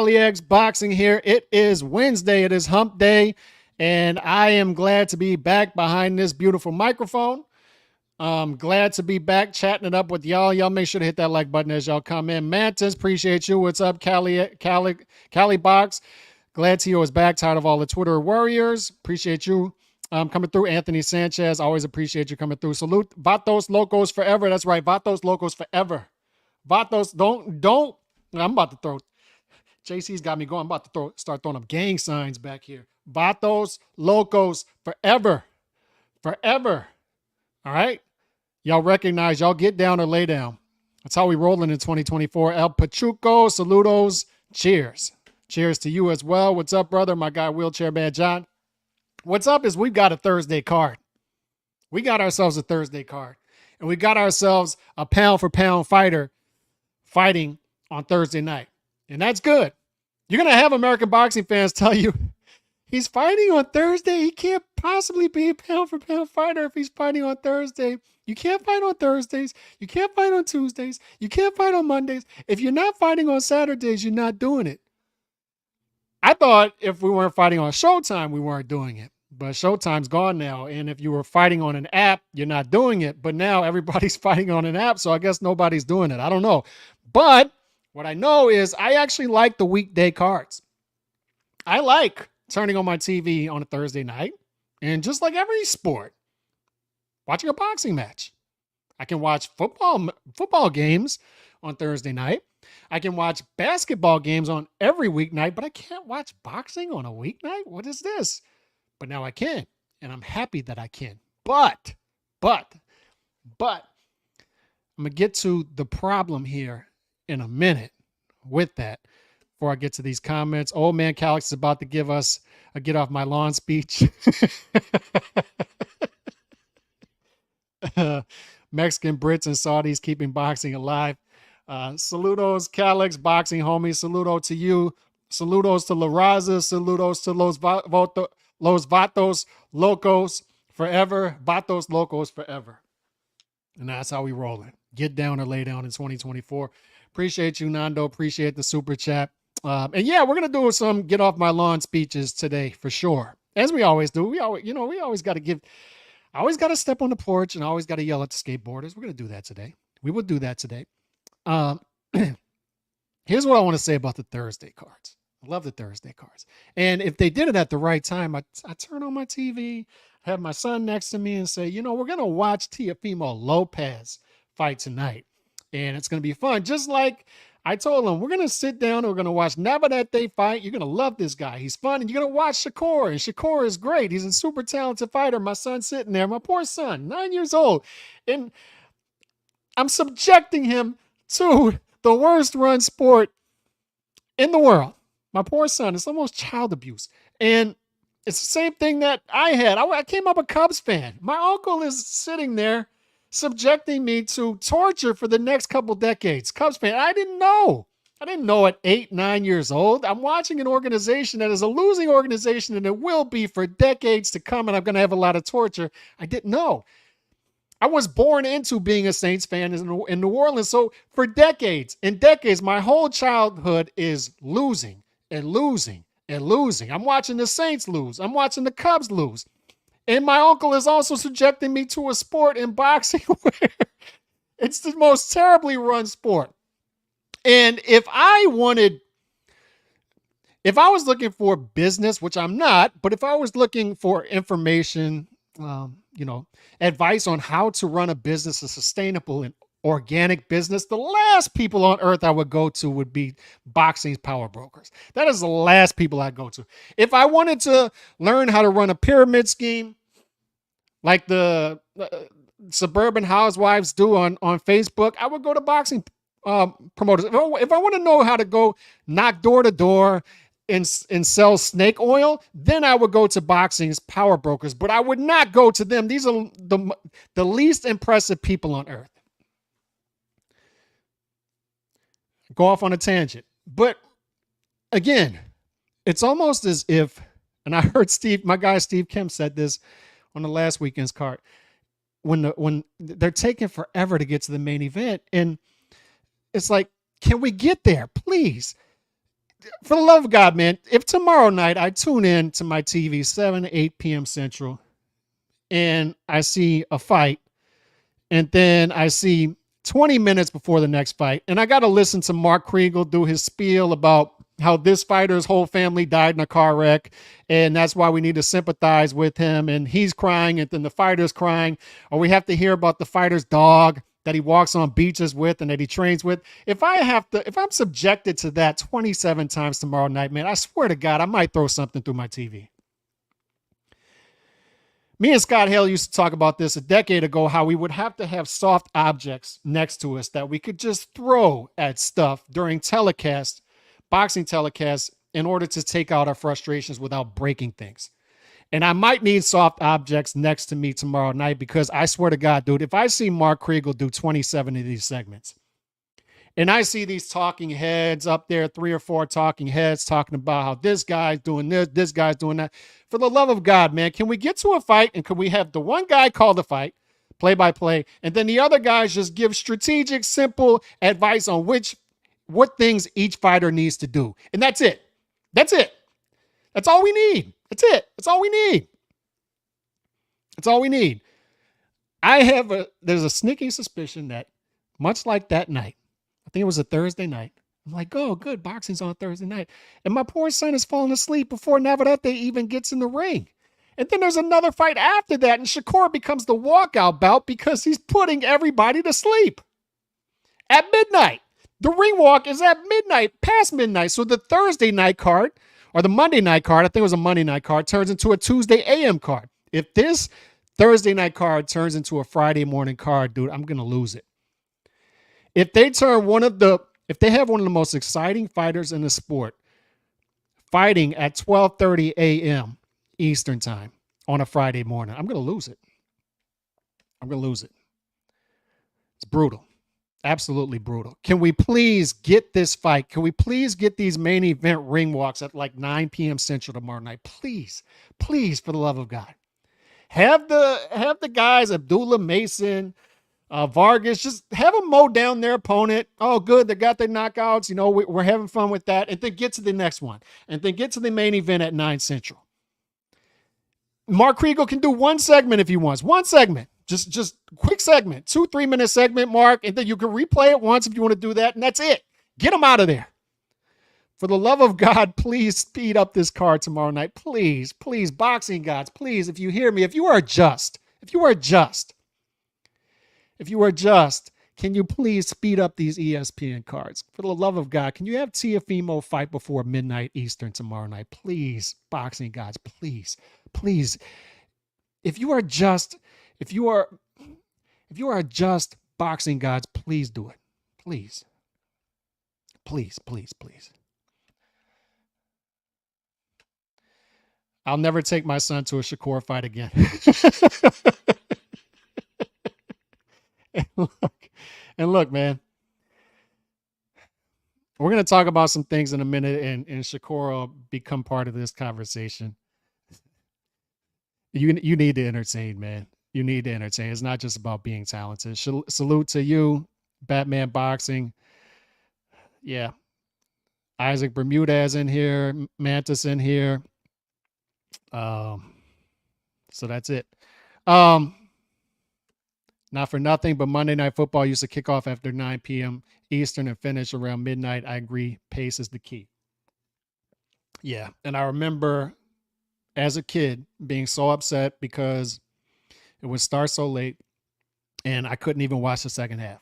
Cali X Boxing here. It is Wednesday. It is hump day. And I am glad to be back behind this beautiful microphone. Glad to be back chatting it up with y'all. Y'all make sure to hit that like button as y'all come in. Mantis, appreciate you. What's up, Cali Box? Glad Tio is back. Tired of all the Twitter warriors. Appreciate you coming through. Anthony Sanchez, always appreciate you coming through. Salute. Vatos Locos forever. That's right. Vatos Locos forever. Vatos, don't. I'm about to throw. JC's got me going. I'm about to start throwing up gang signs back here. Vatos Locos forever. Forever. All right? Y'all recognize, y'all get down or lay down. That's how we rolling in 2024. El Pachuco, saludos. Cheers. Cheers to you as well. What's up, brother? My guy, Wheelchair Man John. What's up is we've got a Thursday card. We got ourselves a Thursday card. And we got ourselves a pound-for-pound fighter fighting on Thursday night. And that's good. You're going to have American boxing fans tell you, he's fighting on Thursday. He can't possibly be a pound-for-pound fighter if he's fighting on Thursday. You can't fight on Thursdays. You can't fight on Tuesdays. You can't fight on Mondays. If you're not fighting on Saturdays, you're not doing it. I thought if we weren't fighting on Showtime, we weren't doing it. But Showtime's gone now. And if you were fighting on an app, you're not doing it. But now everybody's fighting on an app, so I guess nobody's doing it. I don't know. But what I know is I actually like the weekday cards. I like turning on my TV on a Thursday night and just like every sport, watching a boxing match. I can watch football games on Thursday night. I can watch basketball games on every weeknight, but I can't watch boxing on a weeknight. What is this? But now I can, and I'm happy that I can. But I'm going to get to the problem here in a minute with that before I get to these comments. Old man Calix is about to give us a get off my lawn speech. Mexican Brits and Saudis keeping boxing alive. Saludos, Calix, boxing homie. Saludo to you. Saludos to La Raza. Saludos to Los Vatos Locos forever. Vatos Locos forever. And that's how we rolling. Get down or lay down in 2024. Appreciate you, Nando. Appreciate the super chat. And yeah, we're going to do some get off my lawn speeches today for sure. As we always do. We always got to I always got to step on the porch and I always got to yell at the skateboarders. We're going to do that today. We will do that today. Here's what I want to say about the Thursday cards. I love the Thursday cards. And if they did it at the right time, I turn on my TV, have my son next to me and say, we're going to watch Teofimo Lopez fight tonight. And it's going to be fun. Just like I told him, we're going to sit down and we're going to watch Navadete fight. You're going to love this guy. He's fun. And you're going to watch Shakur. And Shakur is great. He's a super talented fighter. My son's sitting there. My poor son, 9 years old. And I'm subjecting him to the worst run sport in the world. My poor son. It's almost child abuse. And it's the same thing that I had. I came up a Cubs fan. My uncle is sitting there subjecting me to torture for the next couple decades. Cubs fan. I didn't know. I didn't know at 8, 9 years old. I'm watching an organization that is a losing organization and it will be for decades to come. And I'm going to have a lot of torture. I didn't know. I was born into being a Saints fan in New Orleans. So for decades and decades, my whole childhood is losing and losing and losing. I'm watching the Saints lose. I'm watching the Cubs lose. And my uncle is also subjecting me to a sport in boxing where it's the most terribly run sport. And if I was looking for business, which I'm not, but if I was looking for information, advice on how to run a business, a sustainable and organic business, the last people on earth I would go to would be boxing's power brokers. That is the last people I'd go to. If I wanted to learn how to run a pyramid scheme like the suburban housewives do on Facebook, I would go to boxing promoters. If I want to know how to go knock door to door and sell snake oil, then I would go to boxing's power brokers, but I would not go to them. These are the least impressive people on earth. Go off on a tangent. But again, it's almost as if, and I heard my guy Steve Kemp said this on the last weekend's card, when they're taking forever to get to the main event. And it's like, can we get there, please? for the love of God, man, if tomorrow night I tune in to my TV 7 to 8 p.m. Central and I see a fight, and then I see 20 minutes before the next fight, and I got to listen to Mark Kriegel do his spiel about how this fighter's whole family died in a car wreck, and that's why we need to sympathize with him, and he's crying, and then the fighter's crying, or we have to hear about the fighter's dog that he walks on beaches with and that he trains with. If I'm subjected to that 27 times tomorrow night, man, I swear to God, I might throw something through my TV. Me and Scott Hale used to talk about this a decade ago, how we would have to have soft objects next to us that we could just throw at stuff during telecasts, boxing telecasts, in order to take out our frustrations without breaking things. And I might need soft objects next to me tomorrow night, because I swear to God, dude, if I see Mark Kriegel do 27 of these segments, and I see these talking heads up there, 3 or 4 talking heads talking about how this guy's doing this guy's doing that. For the love of God, man, can we get to a fight, and can we have the one guy call the fight, play by play, and then the other guys just give strategic, simple advice on what things each fighter needs to do. And that's it. That's it. That's all we need. That's it. That's all we need. That's all we need. There's a sneaking suspicion that much like that night, I think it was a Thursday night, I'm like, oh, good, boxing's on Thursday night. And my poor son is falling asleep before Navarrete even gets in the ring. And then there's another fight after that, and Shakur becomes the walkout bout because he's putting everybody to sleep at midnight. The ring walk is at midnight, past midnight. So the Thursday night card, or the Monday night card, I think it was a Monday night card, turns into a Tuesday AM card. If this Thursday night card turns into a Friday morning card, dude, I'm going to lose it. If they have one of the most exciting fighters in the sport fighting at 12:30 a.m. Eastern time on a Friday morning, I'm going to lose it. I'm going to lose it. It's brutal. Absolutely brutal. Can we please get this fight? Can we please get these main event ring walks at like 9 p.m. Central tomorrow night? Please, please, for the love of God. Have the guys, Abdullah, Mason, Vargas, just have them mow down their opponent. Oh, good, they got their knockouts. You know, we're having fun with that. And then get to the next one. And then get to the main event at 9 Central. Mark Kriegel can do one segment if he wants. One segment. Just quick segment. 2-3 minute segment, Mark. And then you can replay it once if you want to do that. And that's it. Get them out of there. For the love of God, please speed up this card tomorrow night. Please, please, boxing gods, please, if you hear me, if you are just, can you please speed up these ESPN cards? For the love of God, can you have Teofimo fight before midnight Eastern tomorrow night? Please, boxing gods, please, please. If you are just boxing gods, please do it. Please. Please, please, please. I'll never take my son to a Shakur fight again. And look, man, we're going to talk about some things in a minute, and Shakur will become part of this conversation. You need to entertain, man. You need to entertain. It's not just about being talented. Salute to you, Batman Boxing. Yeah. Isaac Bermudez in here, Mantis in here. So that's it. Not for nothing, but Monday Night Football used to kick off after 9 p.m. Eastern and finish around midnight. I agree. Pace is the key. Yeah. And I remember as a kid being so upset because it would start so late and I couldn't even watch the second half.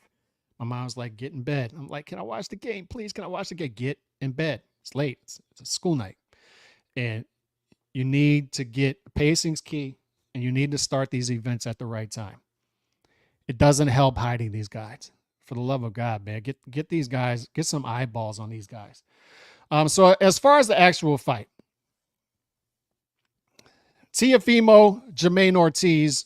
My mom was like, get in bed. I'm like, can I watch the game? Please, can I watch the game? Get in bed. It's late. It's a school night. And you need to get pacing's key, and you need to start these events at the right time. It doesn't help hiding these guys. For the love of God, man, get these guys, get some eyeballs on these guys. So as far as the actual fight, Teofimo, Jamaine Ortiz,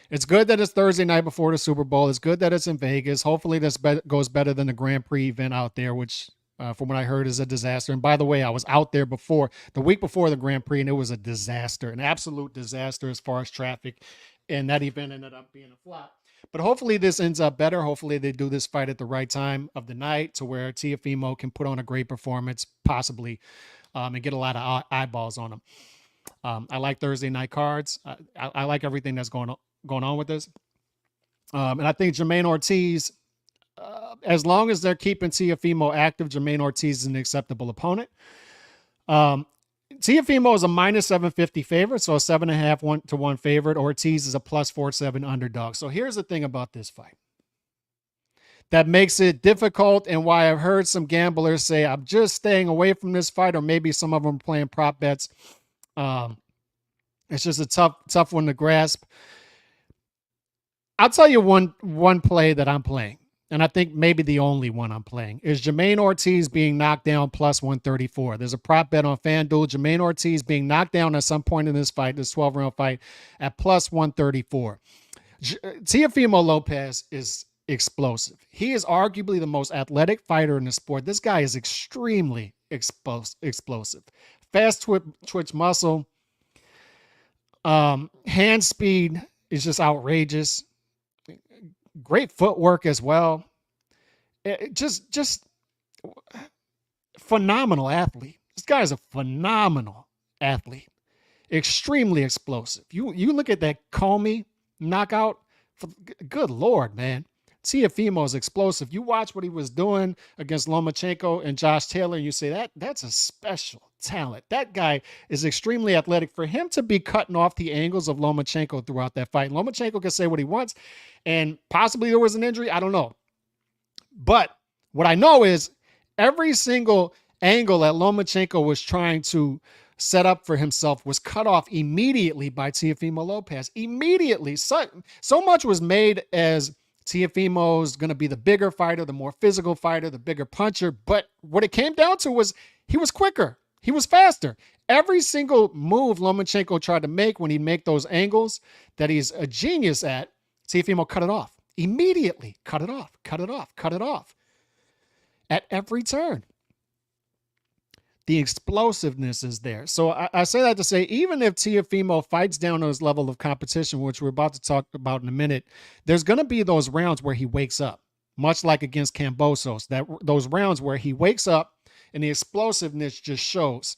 it's good that it's Thursday night before the Super Bowl. It's good that it's in Vegas. Hopefully this goes better than the Grand Prix event out there, which from what I heard is a disaster. And by the way, I was out there the week before the Grand Prix, and it was a disaster, an absolute disaster as far as traffic. and that event ended up being a flop. But hopefully this ends up better. Hopefully they do this fight at the right time of the night to where Teofimo can put on a great performance, possibly, and get a lot of eyeballs on him. I like Thursday night cards. I like everything that's going on with this. And I think Jamaine Ortiz, as long as they're keeping Teofimo active, Jamaine Ortiz is an acceptable opponent. Teofimo is a minus 750 favorite, so a 7.5 to 1 favorite. Ortiz is a plus 4.7 underdog. So here's the thing about this fight that makes it difficult, and why I've heard some gamblers say, I'm just staying away from this fight, or maybe some of them playing prop bets. It's just a tough one to grasp. I'll tell you one play that I'm playing, and I think maybe the only one I'm playing, is Jamaine Ortiz being knocked down plus 134. There's a prop bet on FanDuel. Jamaine Ortiz being knocked down at some point in this fight, this 12-round fight, at plus 134. Teofimo Lopez is explosive. He is arguably the most athletic fighter in the sport. This guy is extremely explosive. Fast twitch muscle. Hand speed is just outrageous. Great footwork as well. Just phenomenal athlete. This guy is a phenomenal athlete. Extremely explosive. You look at that Comey knockout. Good Lord, man. Teofimo is explosive. You watch what he was doing against Lomachenko and Josh Taylor, and you say that's a special talent. That guy is extremely athletic. For him to be cutting off the angles of Lomachenko throughout that fight, Lomachenko can say what he wants, and possibly there was an injury. I don't know. But what I know is every single angle that Lomachenko was trying to set up for himself was cut off immediately by Teofimo Lopez. Immediately. So much was made as Teofimo's going to be the bigger fighter, the more physical fighter, the bigger puncher. But what it came down to was he was quicker. He was faster. Every single move Lomachenko tried to make when he'd make those angles that he's a genius at, Teofimo cut it off. Immediately cut it off, cut it off, cut it off. At every turn. The explosiveness is there. So I say that to say, even if Teofimo fights down to his level of competition, which we're about to talk about in a minute, there's going to be those rounds where he wakes up, much like against Kambosos, those rounds where he wakes up and the explosiveness just shows.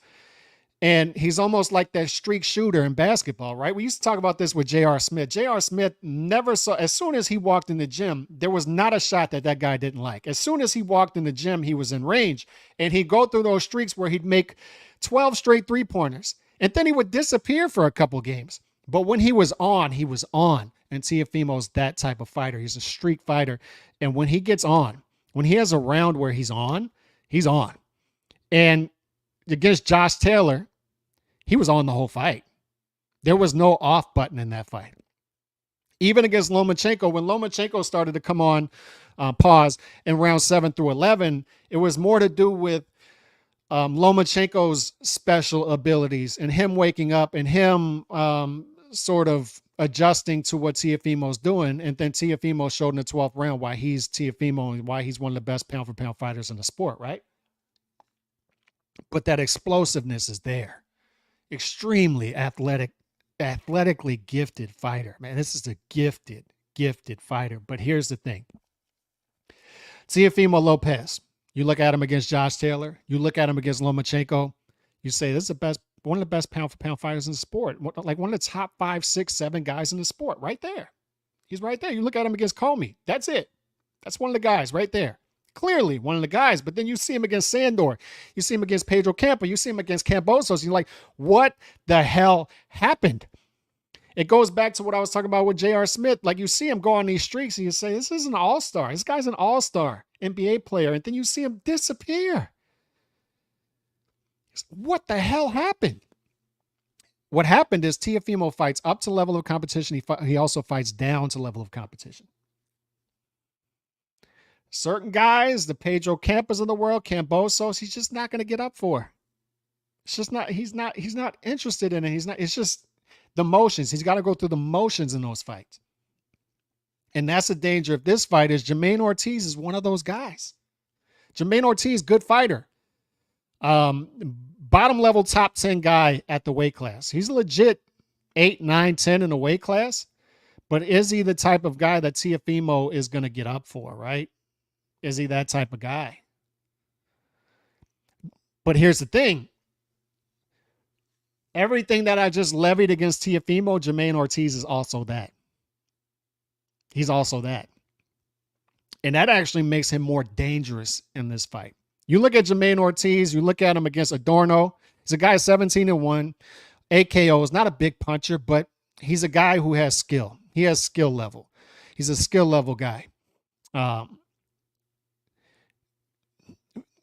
And he's almost like that streak shooter in basketball, right? We used to talk about this with J.R. Smith. J.R. Smith never saw, as soon as he walked in the gym, there was not a shot that guy didn't like. As soon as he walked in the gym, he was in range. And he'd go through those streaks where he'd make 12 straight three-pointers. And then he would disappear for a couple games. But when he was on, he was on. And Teofimo's that type of fighter. He's a streak fighter. And when he gets on, when he has a round where he's on, he's on. And against Josh Taylor, he was on the whole fight. There was no off button in that fight. Even against Lomachenko, when Lomachenko started to come on pause in round 7 through 11, it was more to do with Lomachenko's special abilities and him waking up and him sort of adjusting to what Teofimo's doing. And then Teofimo showed in the 12th round why he's Teofimo and why he's one of the best pound-for-pound fighters in the sport, right? But that explosiveness is there. Extremely athletically gifted fighter. Man, this is a gifted fighter. But here's the thing. Teofimo Lopez, you look at him against Josh Taylor, you look at him against Lomachenko, you say this is one of the best pound-for-pound fighters in the sport. Like one of the top 5, 6, 7 guys in the sport right there. He's right there. You look at him against Comey. That's it. That's one of the guys right there. Clearly one of the guys, but then you see him against Sandor. You see him against Pedro Campo. You see him against Kambosos. You're like, what the hell happened? It goes back to what I was talking about with J.R. Smith. Like you see him go on these streaks and you say, this is an all-star. This guy's an all-star NBA player. And then you see him disappear. What the hell happened? What happened is Teofimo fights up to level of competition. He also fights down to level of competition. Certain guys, the Pedro Campos of the world, Kambosos, he's just not going to get up for. It's just not, he's not interested in it. It's just the motions. He's got to go through the motions in those fights. And that's the danger of this fight is Jamaine Ortiz is one of those guys. Jamaine Ortiz, good fighter. Bottom level top 10 guy at the weight class. He's a legit 8, 9, 10 in the weight class. But is he the type of guy that Teofimo is going to get up for, right? Is he that type of guy? But here's the thing. Everything that I just levied against Teofimo, Jamaine Ortiz is also that. He's also that. And that actually makes him more dangerous in this fight. You look at Jamaine Ortiz, you look at him against Adorno. He's a guy 17-1. AKO is not a big puncher, but he's a guy who has skill. He has skill level. He's a skill level guy.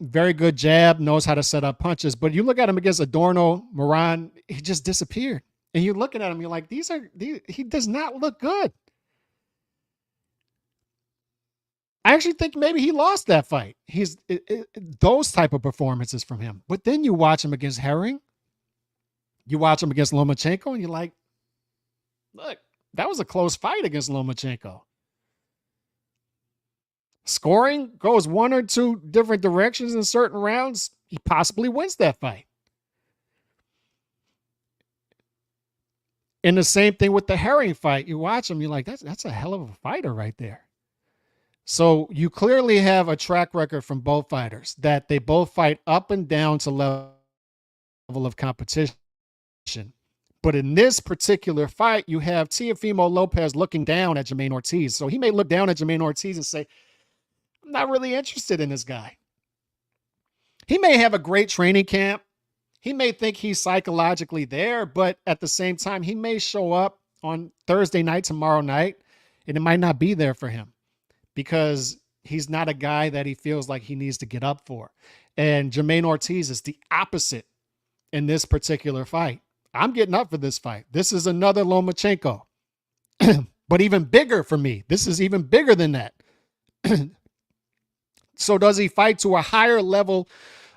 Very good jab, knows how to set up punches. But you look at him against Adorno, Moran, he just disappeared. And you're looking at him, you're like, he does not look good. I actually think maybe he lost that fight. Those type of performances from him. But then you watch him against Herring. You watch him against Lomachenko, and you're like, look, that was a close fight against Lomachenko. Scoring goes one or two different directions in certain rounds. He possibly wins that fight. And the same thing with the Herring fight. You watch him, you're like, that's a hell of a fighter right there. So you clearly have a track record from both fighters that they both fight up and down to level of competition. But in this particular fight, you have Teofimo Lopez looking down at Jamaine Ortiz. So he may look down at Jamaine Ortiz and say, I'm not really interested in this guy. He may have a great training camp. He may think he's psychologically there, but at the same time, he may show up on Thursday night, tomorrow night, and it might not be there for him because he's not a guy that he feels like he needs to get up for. And Jamaine Ortiz is the opposite in this particular fight. I'm getting up for this fight. This is another Lomachenko, but even bigger for me. This is even bigger than that. So does he fight to a higher level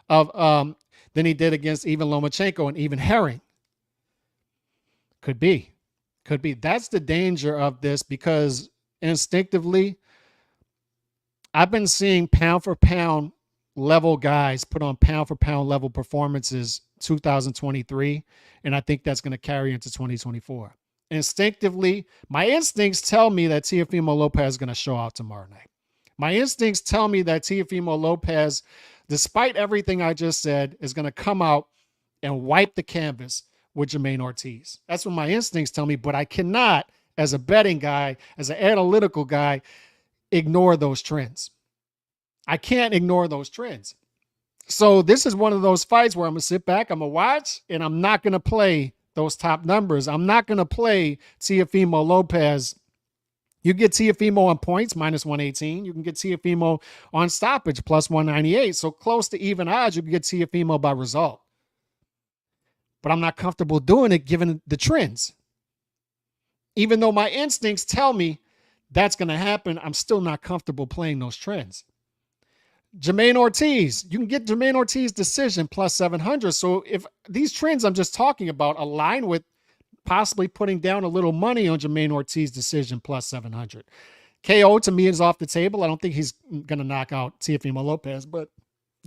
of than he did against even Lomachenko and even Herring? Could be. Could be. That's the danger of this because instinctively, I've been seeing pound for pound level guys put on pound for pound level performances 2023, and I think that's going to carry into 2024. Instinctively, my instincts tell me that Teofimo Lopez is going to show out tomorrow night. My instincts tell me that Teofimo Lopez, despite everything I just said, is going to come out and wipe the canvas with Jamaine Ortiz. That's what my instincts tell me, but I cannot, as a betting guy, as an analytical guy, ignore those trends. I can't ignore those trends. So this is one of those fights where I'm going to sit back, I'm going to watch, and I'm not going to play those top numbers. I'm not going to play Teofimo Lopez. You get Teofimo on points, minus 118. You can get Teofimo on stoppage, plus 198. So close to even odds, you can get Teofimo by result. But I'm not comfortable doing it given the trends. Even though my instincts tell me that's going to happen, I'm still not comfortable playing those trends. Jamaine Ortiz, you can get Jamaine Ortiz decision plus 700. So if these trends I'm just talking about align with possibly putting down a little money on Jamaine Ortiz decision plus 700. KO to me is off the table. I don't think he's going to knock out Teofimo Lopez, but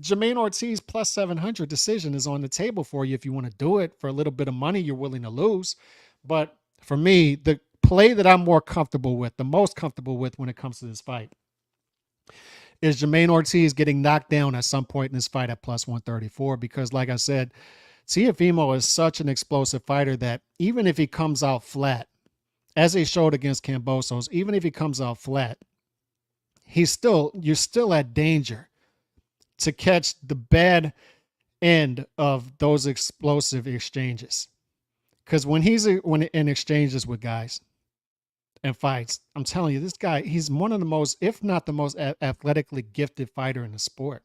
Jamaine Ortiz plus 700 decision is on the table for you if you want to do it for a little bit of money you're willing to lose. But for me, the play that I'm more comfortable with, the most comfortable with when it comes to this fight, is Jamaine Ortiz getting knocked down at some point in this fight at plus 134 because, like I said, Teofimo is such an explosive fighter that even if he comes out flat, as he showed against Kambosos, even if he comes out flat, you're still at danger to catch the bad end of those explosive exchanges. Because when he's in exchanges with guys and fights, I'm telling you, this guy, he's one of the most, if not the most athletically gifted fighter in the sport.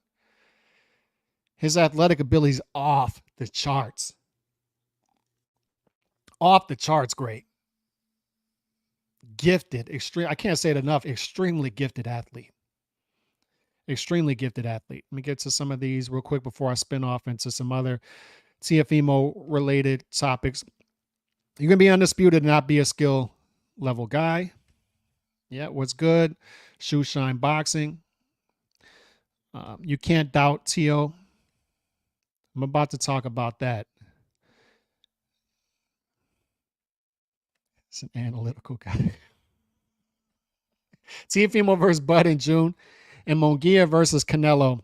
His athletic ability is off the charts. Off the charts great. Gifted, extreme. I can't say it enough. Extremely gifted athlete. Extremely gifted athlete. Let me get to some of these real quick before I spin off into some other Teofimo related topics. You can be undisputed and not be a skill level guy. Yeah, what's good? Shoe shine boxing. You can't doubt Teo. I'm about to talk about that. It's an analytical guy. Teofimo versus Bud in June, and Munguia versus Canelo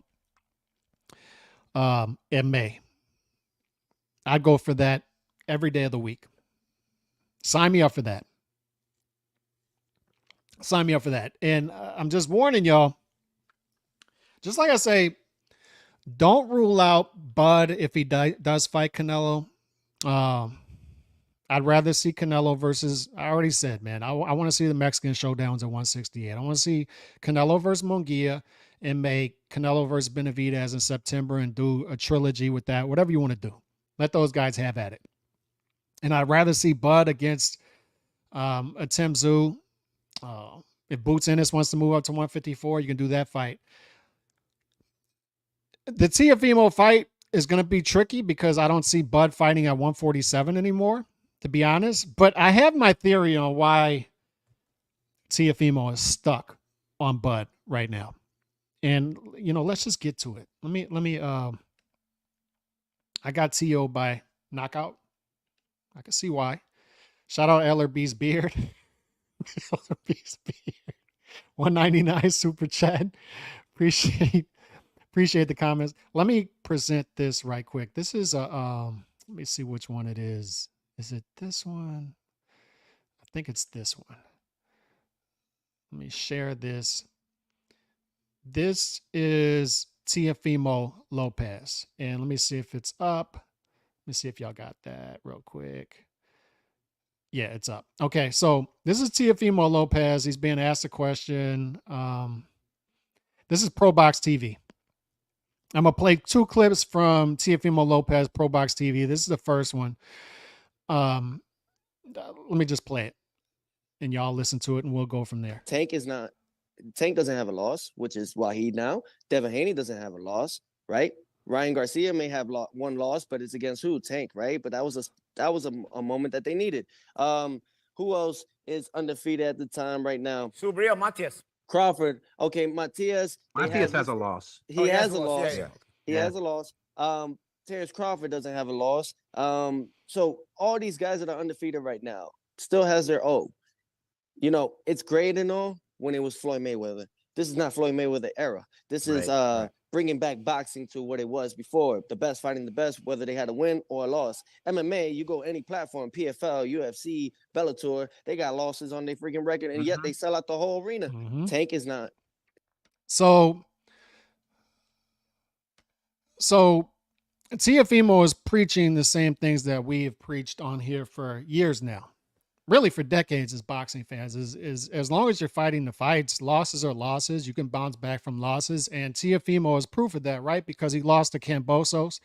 in May. I'd go for that every day of the week. Sign me up for that. Sign me up for that. And I'm just warning y'all, just like I say, don't rule out Bud if he does fight Canelo. I'd rather see Canelo versus, I already said, man, I want to see the Mexican showdowns at 168. I want to see Canelo versus Munguia in May, Canelo versus Benavidez in September, and do a trilogy with that, whatever you want to do. Let those guys have at it. And I'd rather see Bud against a Tim Tszyu. If Boots Ennis wants to move up to 154, you can do that fight. The Teofimo fight is going to be tricky because I don't see Bud fighting at 147 anymore, to be honest. But I have my theory on why Teofimo is stuck on Bud right now. And, let's just get to it. Let me, I got TO by knockout. I can see why. Shout out LRB's beard. LRB's beard. 199 super chat. Appreciate the comments. Let me present this right quick. This is a let me see which one it is. Is it this one? I think it's this one. Let me share this. This is Teofimo Lopez. And let me see if it's up. Let me see if y'all got that real quick. Yeah, it's up. Okay, so this is Teofimo Lopez. He's being asked a question. This is Pro Box TV. I'm going to play 2 clips from Teofimo Lopez, Pro Box TV. This is the first one. Let me just play it, and y'all listen to it, and we'll go from there. Tank doesn't have a loss, which is Wahid now. Devin Haney doesn't have a loss, right? Ryan Garcia may have one loss, but it's against who? Tank, right? But that was a moment that they needed. Who else is undefeated at the time right now? Subriel Matias. Crawford. Okay, Matias. Matias has a loss. He has a loss. Yeah. He has a loss. Terrence Crawford doesn't have a loss. So all these guys that are undefeated right now still has their O. It's great and all when it was Floyd Mayweather. This is not Floyd Mayweather era. This is bringing back boxing to what it was before. The best fighting the best, whether they had a win or a loss. MMA, you go any platform, PFL, UFC, Bellator, they got losses on their freaking record, and yet they sell out the whole arena. Tank is not. So Teofimo is preaching the same things that we've preached on here for years now. Really for decades as boxing fans, is as long as you're fighting the fights, losses are losses. You can bounce back from losses. And Teofimo is proof of that, right? Because he lost to Kambosos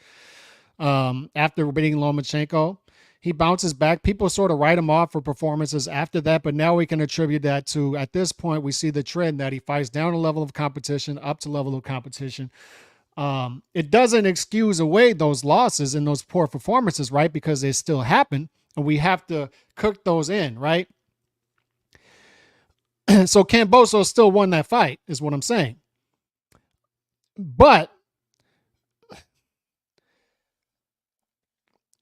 after beating Lomachenko. He bounces back. People sort of write him off for performances after that, but now we can attribute that to, at this point, we see the trend that he fights down a level of competition, up to level of competition. It doesn't excuse away those losses and those poor performances, right? Because they still happen. And we have to cook those in, right? So Kambosos still won that fight, is what I'm saying. But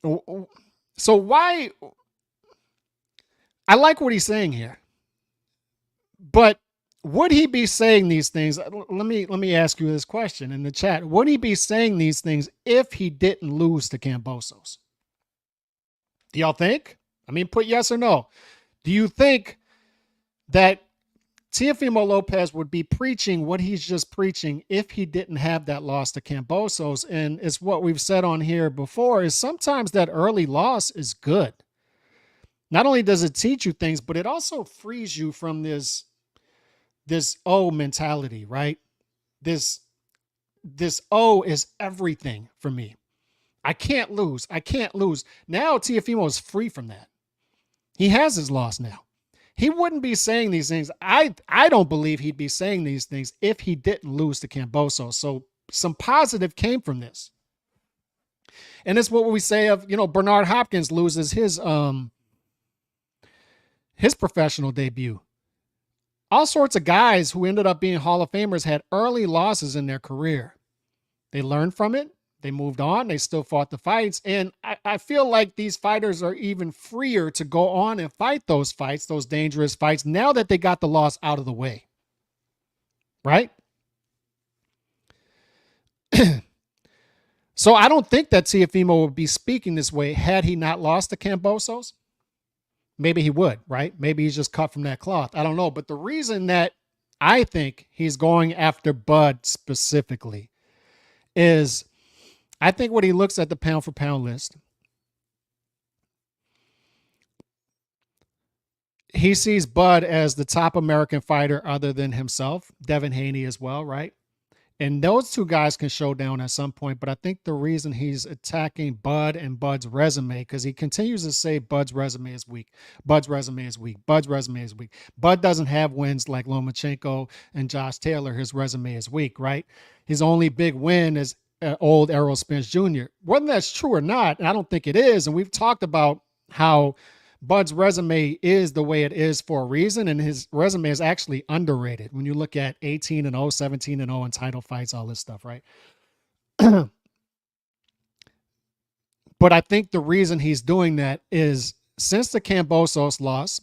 so why? I like what he's saying here, but would he be saying these things? Let me ask you this question in the chat. Would he be saying these things if he didn't lose to Kambosos? Do y'all think? I mean, put yes or no. Do you think that Teofimo Lopez would be preaching what he's just preaching if he didn't have that loss to Kambosos? And it's what we've said on here before, is sometimes that early loss is good. Not only does it teach you things, but it also frees you from this O mentality, right? This O is everything for me. I can't lose. I can't lose. Now Teofimo is free from that. He has his loss now. He wouldn't be saying these things. I don't believe he'd be saying these things if he didn't lose to Kambosos. So some positive came from this. And it's what we say of, Bernard Hopkins loses his professional debut. All sorts of guys who ended up being Hall of Famers had early losses in their career. They learned from it. They moved on. They still fought the fights. And I feel like these fighters are even freer to go on and fight those fights, those dangerous fights, now that they got the loss out of the way. right? So I don't think that Teofimo would be speaking this way had he not lost to Kambosos. Maybe he would, right? Maybe he's just cut from that cloth. I don't know. But the reason that I think he's going after Bud specifically is I think when he looks at the pound for pound list, he sees Bud as the top American fighter other than himself, Devin Haney as well, right? And those two guys can show down at some point. But I think the reason he's attacking Bud and Bud's resume, because he continues to say Bud's resume is weak. Bud's resume is weak. Bud's resume is weak. Bud doesn't have wins like Lomachenko and Josh Taylor. His resume is weak, right? His only big win is old Errol Spence Jr. Whether that's true or not, and I don't think it is. And we've talked about how Bud's resume is the way it is for a reason, and his resume is actually underrated when you look at 18-0, 17-0 in title fights, all this stuff, right? But I think the reason he's doing that is since the Kambosos loss,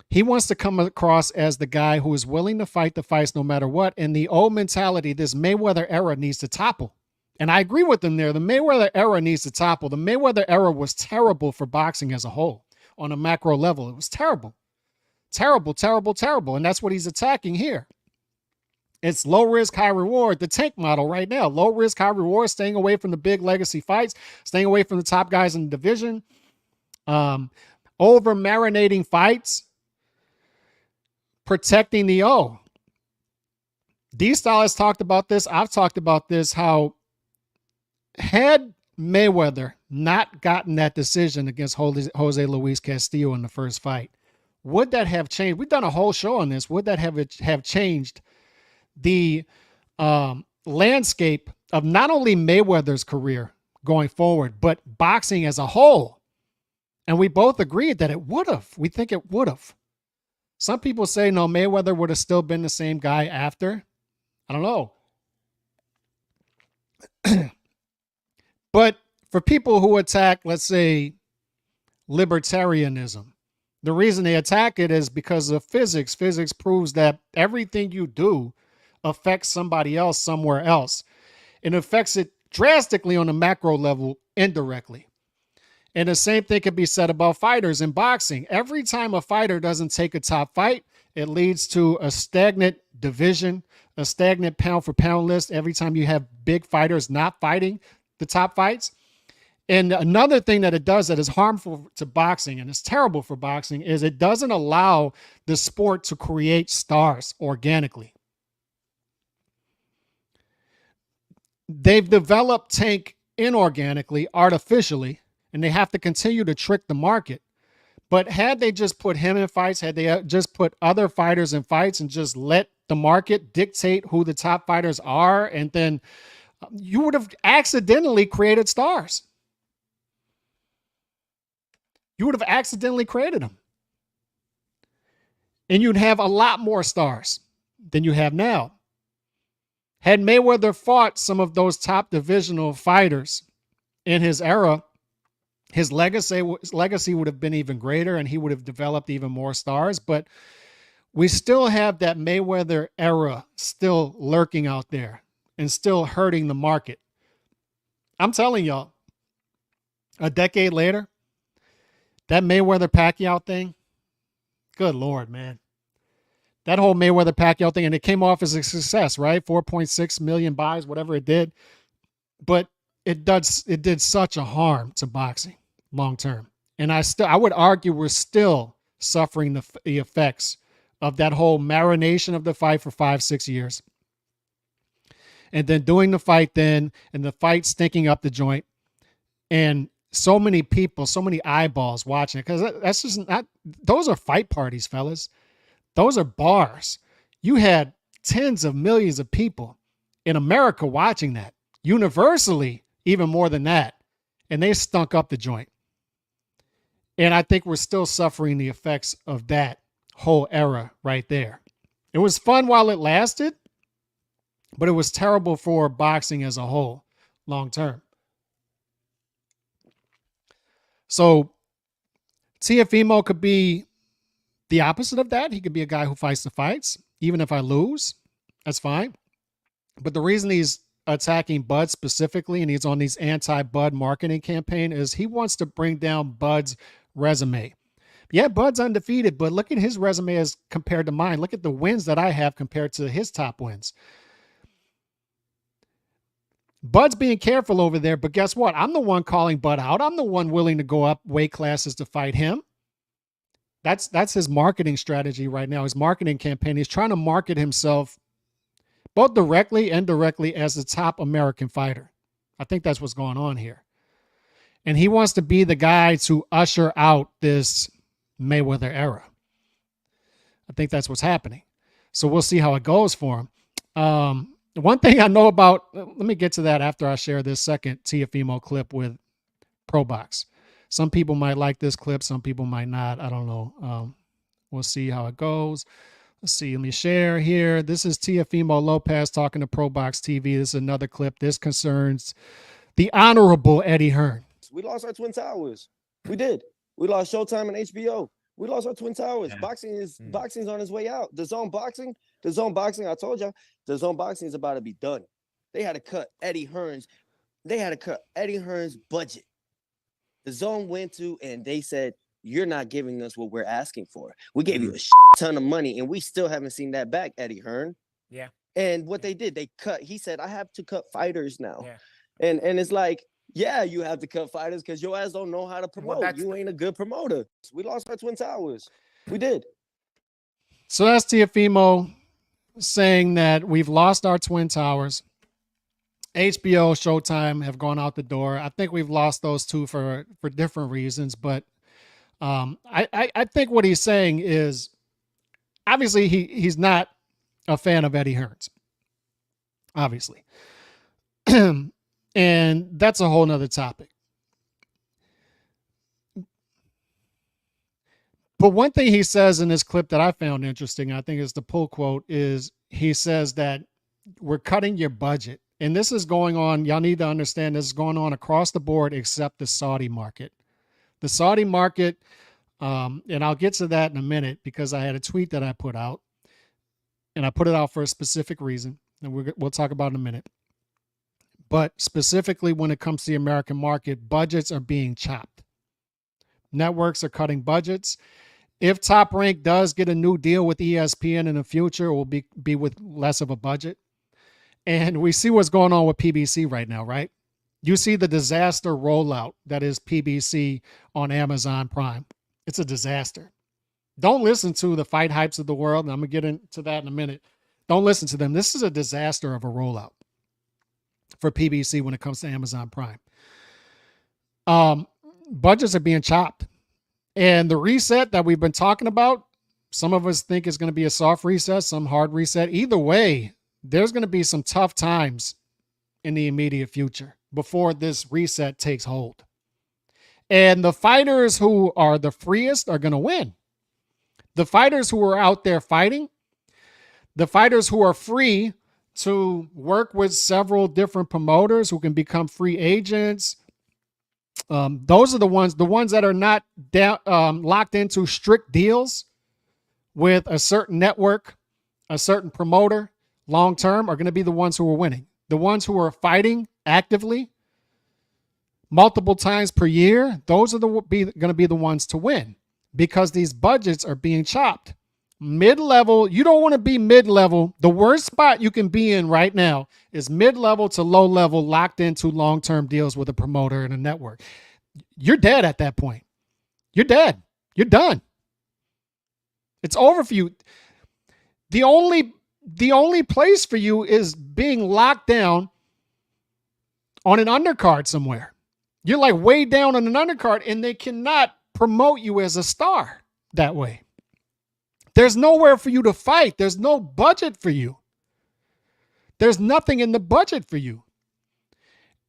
he wants to come across as the guy who is willing to fight the fights no matter what. And the old mentality, this Mayweather era needs to topple. And I agree with them there. The Mayweather era needs to topple. The Mayweather era was terrible for boxing as a whole on a macro level. It was terrible. Terrible, terrible, terrible. And that's what he's attacking here. It's low risk, high reward, the tank model right now. Low risk, high reward, staying away from the big legacy fights, staying away from the top guys in the division, over marinating fights, protecting the O. D-Style has talked about this. I've talked about this, how had Mayweather not gotten that decision against Jose Luis Castillo in the first fight, would that have changed? We've done a whole show on this. Would that have changed the landscape of not only Mayweather's career going forward, but boxing as a whole? And we both agreed that it would have. We think it would have. Some people say, no, Mayweather would have still been the same guy after. I don't know. But for people who attack, let's say, libertarianism, the reason they attack it is because of physics. Physics proves that everything you do affects somebody else somewhere else. It affects it drastically on a macro level indirectly. And the same thing can be said about fighters in boxing. Every time a fighter doesn't take a top fight, it leads to a stagnant division, a stagnant pound for pound list. Every time you have big fighters not fighting the top fights. And another thing that it does that is harmful to boxing, and it's terrible for boxing, is it doesn't allow the sport to create stars organically. They've developed Tank inorganically, artificially, and they have to continue to trick the market. But had they just put him in fights, had they just put other fighters in fights and just let the market dictate who the top fighters are, and then you would have accidentally created stars. You would have accidentally created them. And you'd have a lot more stars than you have now. Had Mayweather fought some of those top divisional fighters in his era, his legacy would have been even greater, and he would have developed even more stars. But we still have that Mayweather era still lurking out there and still hurting the market. I'm telling y'all, a decade later, that Mayweather-Pacquiao thing, good Lord, man. That whole Mayweather-Pacquiao thing, and it came off as a success, right? 4.6 million buys, whatever it did. But it did such a harm to boxing long term. And I would argue we're still suffering the effects of that whole marination of the fight for 5-6 years. And then doing the fight then, and the fight stinking up the joint. And so many people, so many eyeballs watching it, because that's just not, those are fight parties, fellas. Those are bars. You had tens of millions of people in America watching that, universally, even more than that. And they stunk up the joint. And I think we're still suffering the effects of that whole era right there. It was fun while it lasted, but it was terrible for boxing as a whole, long term. So Teofimo could be the opposite of that. He could be a guy who fights the fights, even if I lose. That's fine. But the reason he's attacking Bud specifically and he's on these anti-Bud marketing campaign is he wants to bring down Bud's resume. Yeah, Bud's undefeated, but look at his resume as compared to mine. Look at the wins that I have compared to his top wins. Bud's being careful over there, but guess what? I'm the one calling Bud out. I'm the one willing to go up weight classes to fight him. That's his marketing strategy right now, his marketing campaign. He's trying to market himself both directly and indirectly as the top American fighter. I think that's what's going on here. And he wants to be the guy to usher out this Mayweather era. I think that's what's happening. So we'll see how it goes for him. One thing I know about, let me get to that after I share this second Teofimo clip with ProBox. Some people might like this clip. Some people might not. I don't know. We'll see how it goes. Let's see. Let me share here. This is Teofimo Lopez talking to ProBox TV. This is another clip. This concerns the Honorable Eddie Hearn. We lost our Twin Towers. We did. We lost Showtime and HBO. We lost our Twin Towers. Yeah. Boxing's on its way out. The zone boxing, I told y'all, the zone boxing is about to be done. They had to cut Eddie Hearn's budget. The zone went to, and they said, you're not giving us what we're asking for. We gave you a ton of money, and we still haven't seen that back, Eddie Hearn. Yeah. And what they did, they cut. He said, I have to cut fighters now. Yeah. And it's like, yeah, you have to cut fighters because your ass don't know how to promote. Well, you ain't a good promoter. We lost our Twin Towers. We did. So that's Teofimo saying that we've lost our Twin Towers. HBO, Showtime have gone out the door. I think we've lost those two for different reasons, but I think what he's saying is obviously he's not a fan of Eddie Hearn's, obviously. And that's a whole nother topic. But one thing he says in this clip that I found interesting, I think is the pull quote, is he says that we're cutting your budget. And this is going on, y'all need to understand, this is going on across the board except the Saudi market. The Saudi market, and I'll get to that in a minute because I had a tweet that I put out. And I put it out for a specific reason. And we'll talk about it in a minute. But specifically when it comes to the American market, budgets are being chopped. Networks are cutting budgets. If Top Rank does get a new deal with ESPN in the future, it will be with less of a budget. And we see what's going on with PBC right now, right? You see the disaster rollout that is PBC on Amazon Prime. It's a disaster. Don't listen to the fight hypes of the world, and I'm going to get into that in a minute. Don't listen to them. This is a disaster of a rollout for PBC when it comes to Amazon Prime. Budgets are being chopped. And the reset that we've been talking about, some of us think is going to be a soft reset, some hard reset. Either way, there's going to be some tough times in the immediate future before this reset takes hold. And the fighters who are the freest are going to win. The fighters who are out there fighting, the fighters who are free to work with several different promoters who can become free agents, those are the ones that are not locked into strict deals with a certain network, a certain promoter long-term are going to be the ones who are winning. The ones who are fighting actively multiple times per year, those are going to be the ones to win because these budgets are being chopped. Mid-level, you don't want to be mid-level. The worst spot you can be in right now is mid-level to low-level locked into long-term deals with a promoter and a network. You're dead at that point. You're dead. You're done. It's over for you. The only place for you is being locked down on an undercard somewhere. You're like way down on an undercard and they cannot promote you as a star that way. There's nowhere for you to fight. There's no budget for you. There's nothing in the budget for you.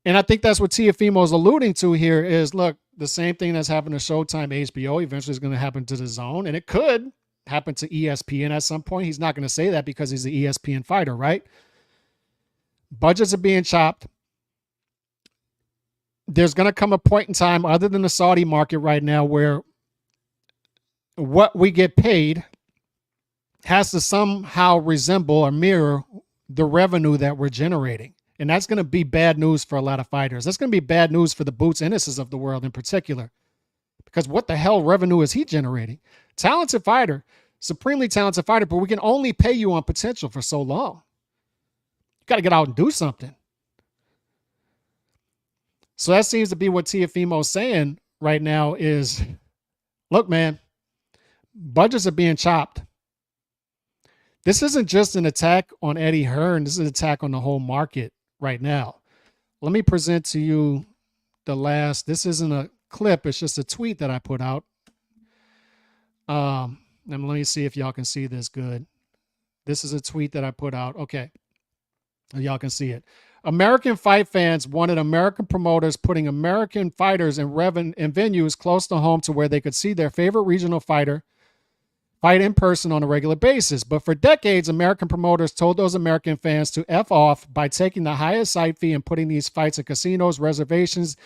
And I think that's what Teofimo is alluding to here is, look, the same thing that's happened to Showtime, HBO, eventually is going to happen to the Zone. And it could happen to ESPN at some point. He's not going to say that because he's an ESPN fighter, right? Budgets are being chopped. There's going to come a point in time other than the Saudi market right now where what we get paid has to somehow resemble or mirror the revenue that we're generating. And that's going to be bad news for a lot of fighters. That's going to be bad news for the Boots Ennises of the world in particular. Because what the hell revenue is he generating? Talented fighter, supremely talented fighter, but we can only pay you on potential for so long. You got to get out and do something. So that seems to be what Teofimo's saying right now is, look, man, budgets are being chopped. This isn't just an attack on Eddie Hearn. This is an attack on the whole market right now. Let me present to you the last. This isn't a clip. It's just a tweet that I put out. And let me see if y'all can see this good. This is a tweet that I put out. Okay. Y'all can see it. American fight fans wanted American promoters putting American fighters in venues close to home to where they could see their favorite regional fighter fight in person on a regular basis. But for decades, American promoters told those American fans to F off by taking the highest site fee and putting these fights at casinos, reservations,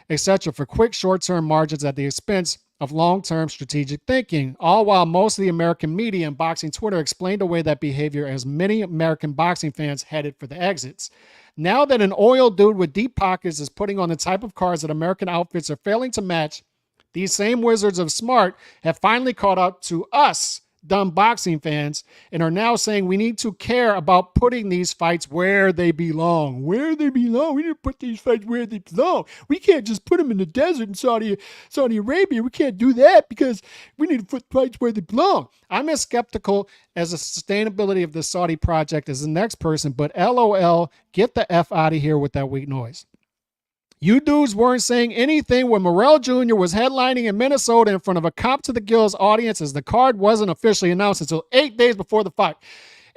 etc. for quick short-term margins at the expense of long-term strategic thinking, all while most of the American media and boxing Twitter explained away that behavior as many American boxing fans headed for the exits. Now that an oil dude with deep pockets is putting on the type of cards that American outfits are failing to match, these same wizards of smart have finally caught up to us, dumb boxing fans, and are now saying we need to care about putting these fights where they belong. Where they belong. We need to put these fights where they belong. We can't just put them in the desert in Saudi Arabia. We can't do that because we need to put fights where they belong. I'm as skeptical as the sustainability of the Saudi project as the next person, but LOL, get the F out of here with that weak noise. You dudes weren't saying anything when Morrell Jr. was headlining in Minnesota in front of a Cop to the Gills audience as the card wasn't officially announced until 8 days before the fight.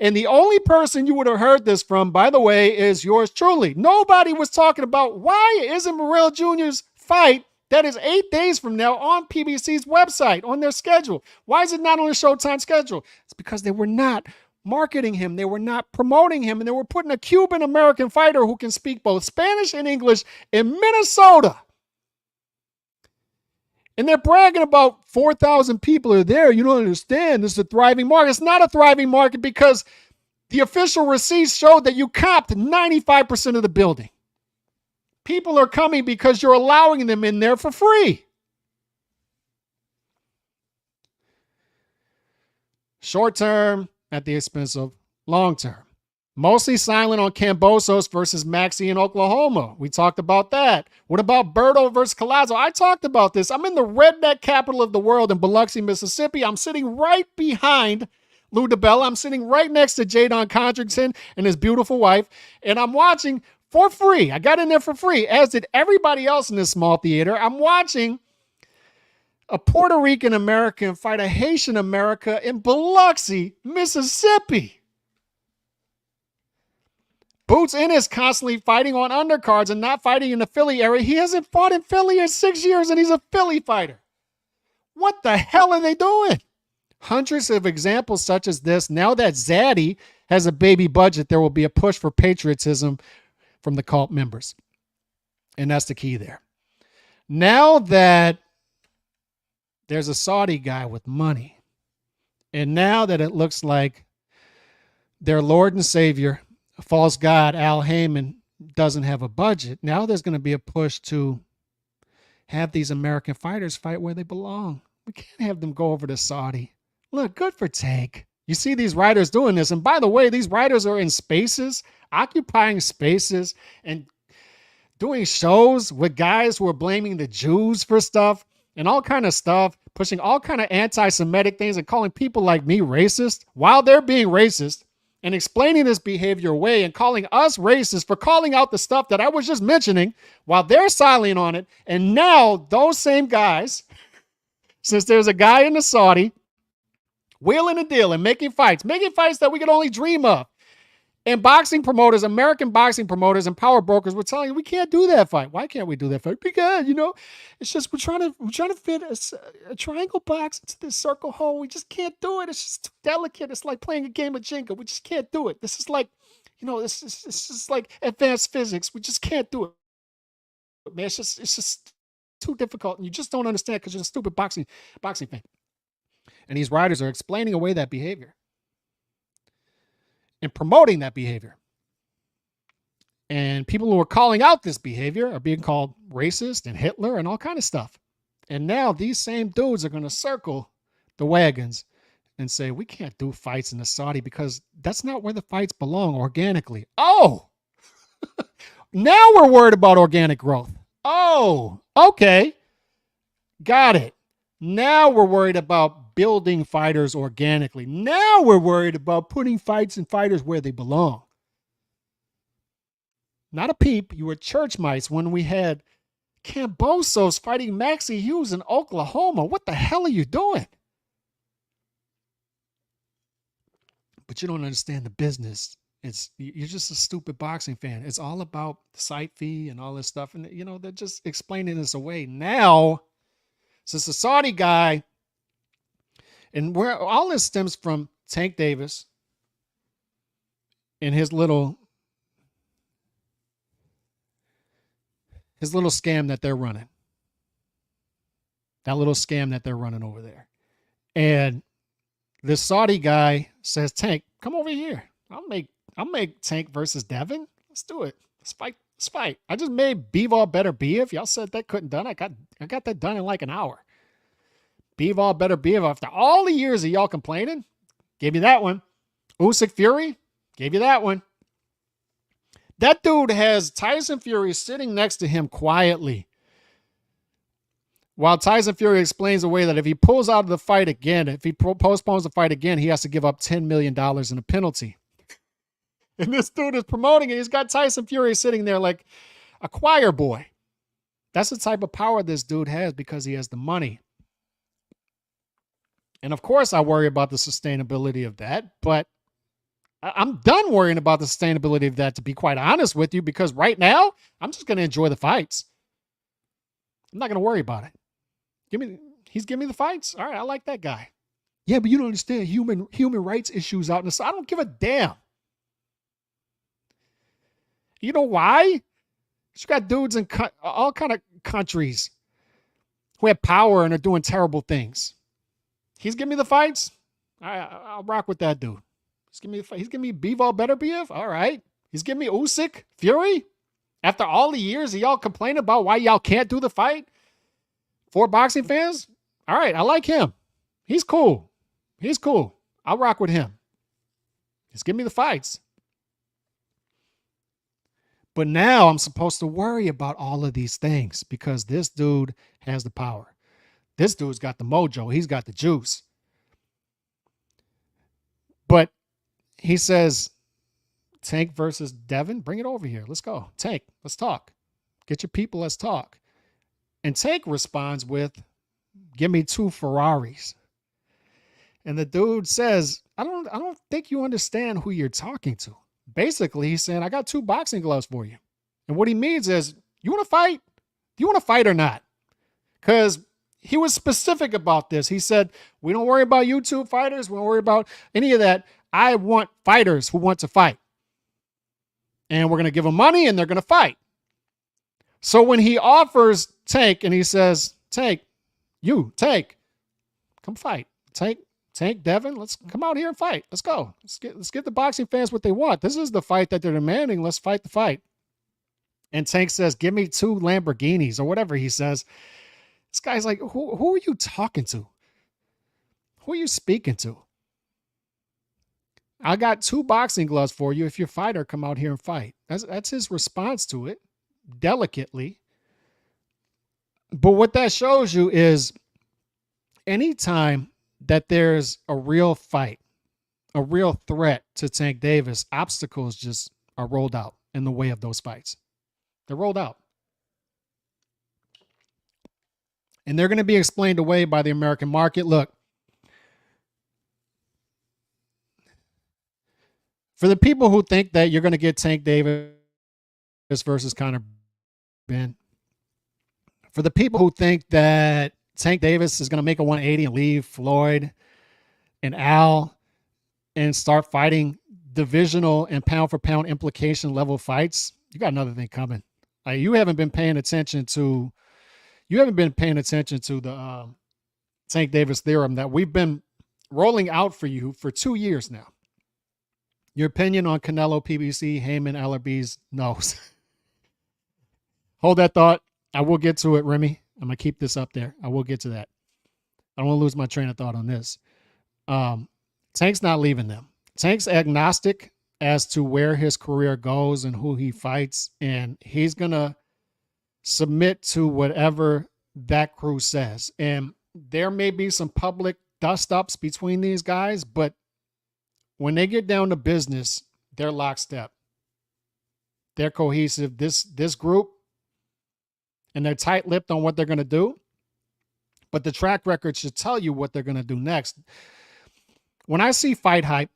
And the only person you would have heard this from, by the way, is yours truly. Nobody was talking about why isn't Morrell Jr.'s fight that is 8 days from now on PBC's website, on their schedule. Why is it not on the Showtime schedule? It's because they were not marketing him. They were not promoting him, and they were putting a Cuban American fighter who can speak both Spanish and English in Minnesota. And they're bragging about 4,000 people are there. You don't understand. This is a thriving market. It's not a thriving market because the official receipts showed that you copped 95% of the building. People are coming because you're allowing them in there for free. Short term, at the expense of long term. Mostly silent on Kambosos versus Maxey in Oklahoma. We talked about that. What about Berto versus Collazo? I talked about this. I'm in the redneck capital of the world in Biloxi, Mississippi. I'm sitting right behind Lou DiBella. I'm sitting right next to Jadon Condrington and his beautiful wife. And I'm watching for free. I got in there for free, as did everybody else in this small theater. I'm watching a Puerto Rican American fight a Haitian American in Biloxi, Mississippi. Boots Ennis constantly fighting on undercards and not fighting in the Philly area. He hasn't fought in Philly in 6 years, and he's a Philly fighter. What the hell are they doing? Hundreds of examples such as this. Now that Zaddy has a baby budget, there will be a push for patriotism from the cult members. And that's the key there. Now that there's a Saudi guy with money, and now that it looks like their Lord and Savior, false god Al Heyman, doesn't have a budget, now there's going to be a push to have these American fighters fight where they belong. We can't have them go over to Saudi. Look, good for Tank. You see these writers doing this. And by the way, these writers are in spaces, occupying spaces, and doing shows with guys who are blaming the Jews for stuff and all kind of stuff, pushing all kind of anti-Semitic things and calling people like me racist while they're being racist, and explaining this behavior away and calling us racist for calling out the stuff that I was just mentioning while they're silent on it. And now those same guys, since there's a guy in the Saudi wheeling and dealing, making fights that we could only dream of. And boxing promoters, American boxing promoters and power brokers were telling you we can't do that fight. Why can't we do that fight? Because, it's just we're trying to fit a triangle box into this circle hole. We just can't do it. It's just too delicate. It's like playing a game of Jenga. We just can't do it. This is like, this is like advanced physics. We just can't do it. Man, it's just too difficult, and you just don't understand because you're a stupid boxing fan. And these writers are explaining away that behavior. and promoting that behavior. And people who are calling out this behavior are being called racist and Hitler and all kind of stuff. And now these same dudes are going to circle the wagons and say, we can't do fights in the Saudi because that's not where the fights belong organically. Oh, now we're worried about organic growth. Oh, okay. Got it. Now we're worried about building fighters organically. Now we're worried about putting fights and fighters where they belong. Not a peep. You were church mice when we had Cambosos fighting Maxie Hughes in Oklahoma. What the hell are you doing? But you don't understand the business. You're just a stupid boxing fan. It's all about site fee and all this stuff. And, they're just explaining this away. Now, since the Saudi guy, and where all this stems from Tank Davis and his little scam that they're running. That little scam that they're running over there. And this Saudi guy says, Tank, come over here. I'll make Tank versus Devin. Let's do it. Let's fight. I just made Bivol better Biev. Y'all said that couldn't done. I got that done in like an hour. Bivol better Biev. After all the years of y'all complaining, gave you that one. Usyk Fury, gave you that one. That dude has Tyson Fury sitting next to him quietly, while Tyson Fury explains away that if he pulls out of the fight again, if he postpones the fight again, he has to give up $10 million in a penalty. And this dude is promoting it. He's got Tyson Fury sitting there like a choir boy. That's the type of power this dude has because he has the money. And of course, I worry about the sustainability of that, but I'm done worrying about the sustainability of that, to be quite honest with you, because right now, I'm just going to enjoy the fights. I'm not going to worry about it. He's giving me the fights. All right, I like that guy. Yeah, but you don't understand human rights issues out in the. I don't give a damn. You know why? You got dudes in all kind of countries who have power and are doing terrible things. He's giving me the fights. I'll rock with that dude. He's giving me Bivol better Biev. All right. He's giving me Usyk Fury. After all the years of y'all complaining about why y'all can't do the fight for boxing fans. All right. I like him. He's cool. I'll rock with him. Just give me the fights. But now I'm supposed to worry about all of these things because this dude has the power. This dude's got the mojo. He's got the juice. But he says, Tank versus Devin, bring it over here. Let's go. Tank, let's talk. Get your people, let's talk. And Tank responds with, give me 2 Ferraris. And the dude says, I don't think you understand who you're talking to. Basically, he's saying, I got 2 boxing gloves for you. And what he means is, you want to fight? Do you want to fight or not? Because he was specific about this. He said, we don't worry about YouTube fighters. We don't worry about any of that. I want fighters who want to fight. And we're going to give them money and they're going to fight. So when he offers Tank and he says, Tank, come fight. Tank, Devin, let's come out here and fight. Let's go. Let's give the boxing fans what they want. This is the fight that they're demanding. Let's fight the fight. And Tank says, give me 2 Lamborghinis or whatever he says. This guy's like, who are you talking to? Who are you speaking to? I got 2 boxing gloves for you. If you're a fighter, come out here and fight. That's his response to it, delicately. But what that shows you is anytime that there's a real fight, a real threat to Tank Davis, obstacles just are rolled out in the way of those fights. They're rolled out. And they're going to be explained away by the American market. Look, for the people who think that you're going to get Tank Davis versus Conor Ben, for the people who think that Tank Davis is going to make a 180 and leave Floyd and Al and start fighting divisional and pound for pound implication level fights, you got another thing coming. You haven't been paying attention to the Tank Davis theorem that we've been rolling out for you for 2 years now. Your opinion on Canelo, PBC, Heyman, LRB's nose. Hold that thought. I will get to it, Remy. I'm gonna keep this up there. I will get to that. I don't want to lose my train of thought on this. Tank's not leaving them. Tank's agnostic as to where his career goes and who he fights, and he's gonna submit to whatever that crew says. And there may be some public dust ups between these guys, but when they get down to business, they're lockstep. They're cohesive. This group, and they're tight-lipped on what they're going to do. But the track record should tell you what they're going to do next. When I see fight hype,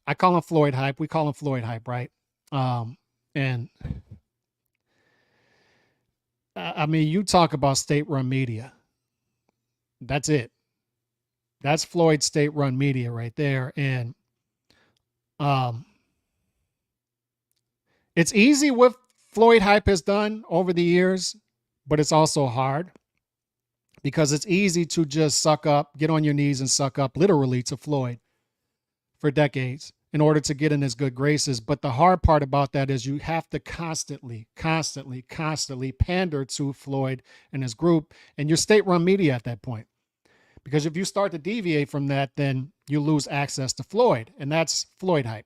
I call him Floyd hype. We call him Floyd hype, right? And I mean, you talk about state-run media. That's it. That's Floyd's state-run media right there. And it's easy what Floyd hype has done over the years, but it's also hard because it's easy to just suck up, get on your knees and suck up literally to Floyd for decades in order to get in his good graces. But the hard part about that is you have to constantly pander to Floyd and his group and your state-run media at that point. Because if you start to deviate from that, then you lose access to Floyd, and that's Floyd hype.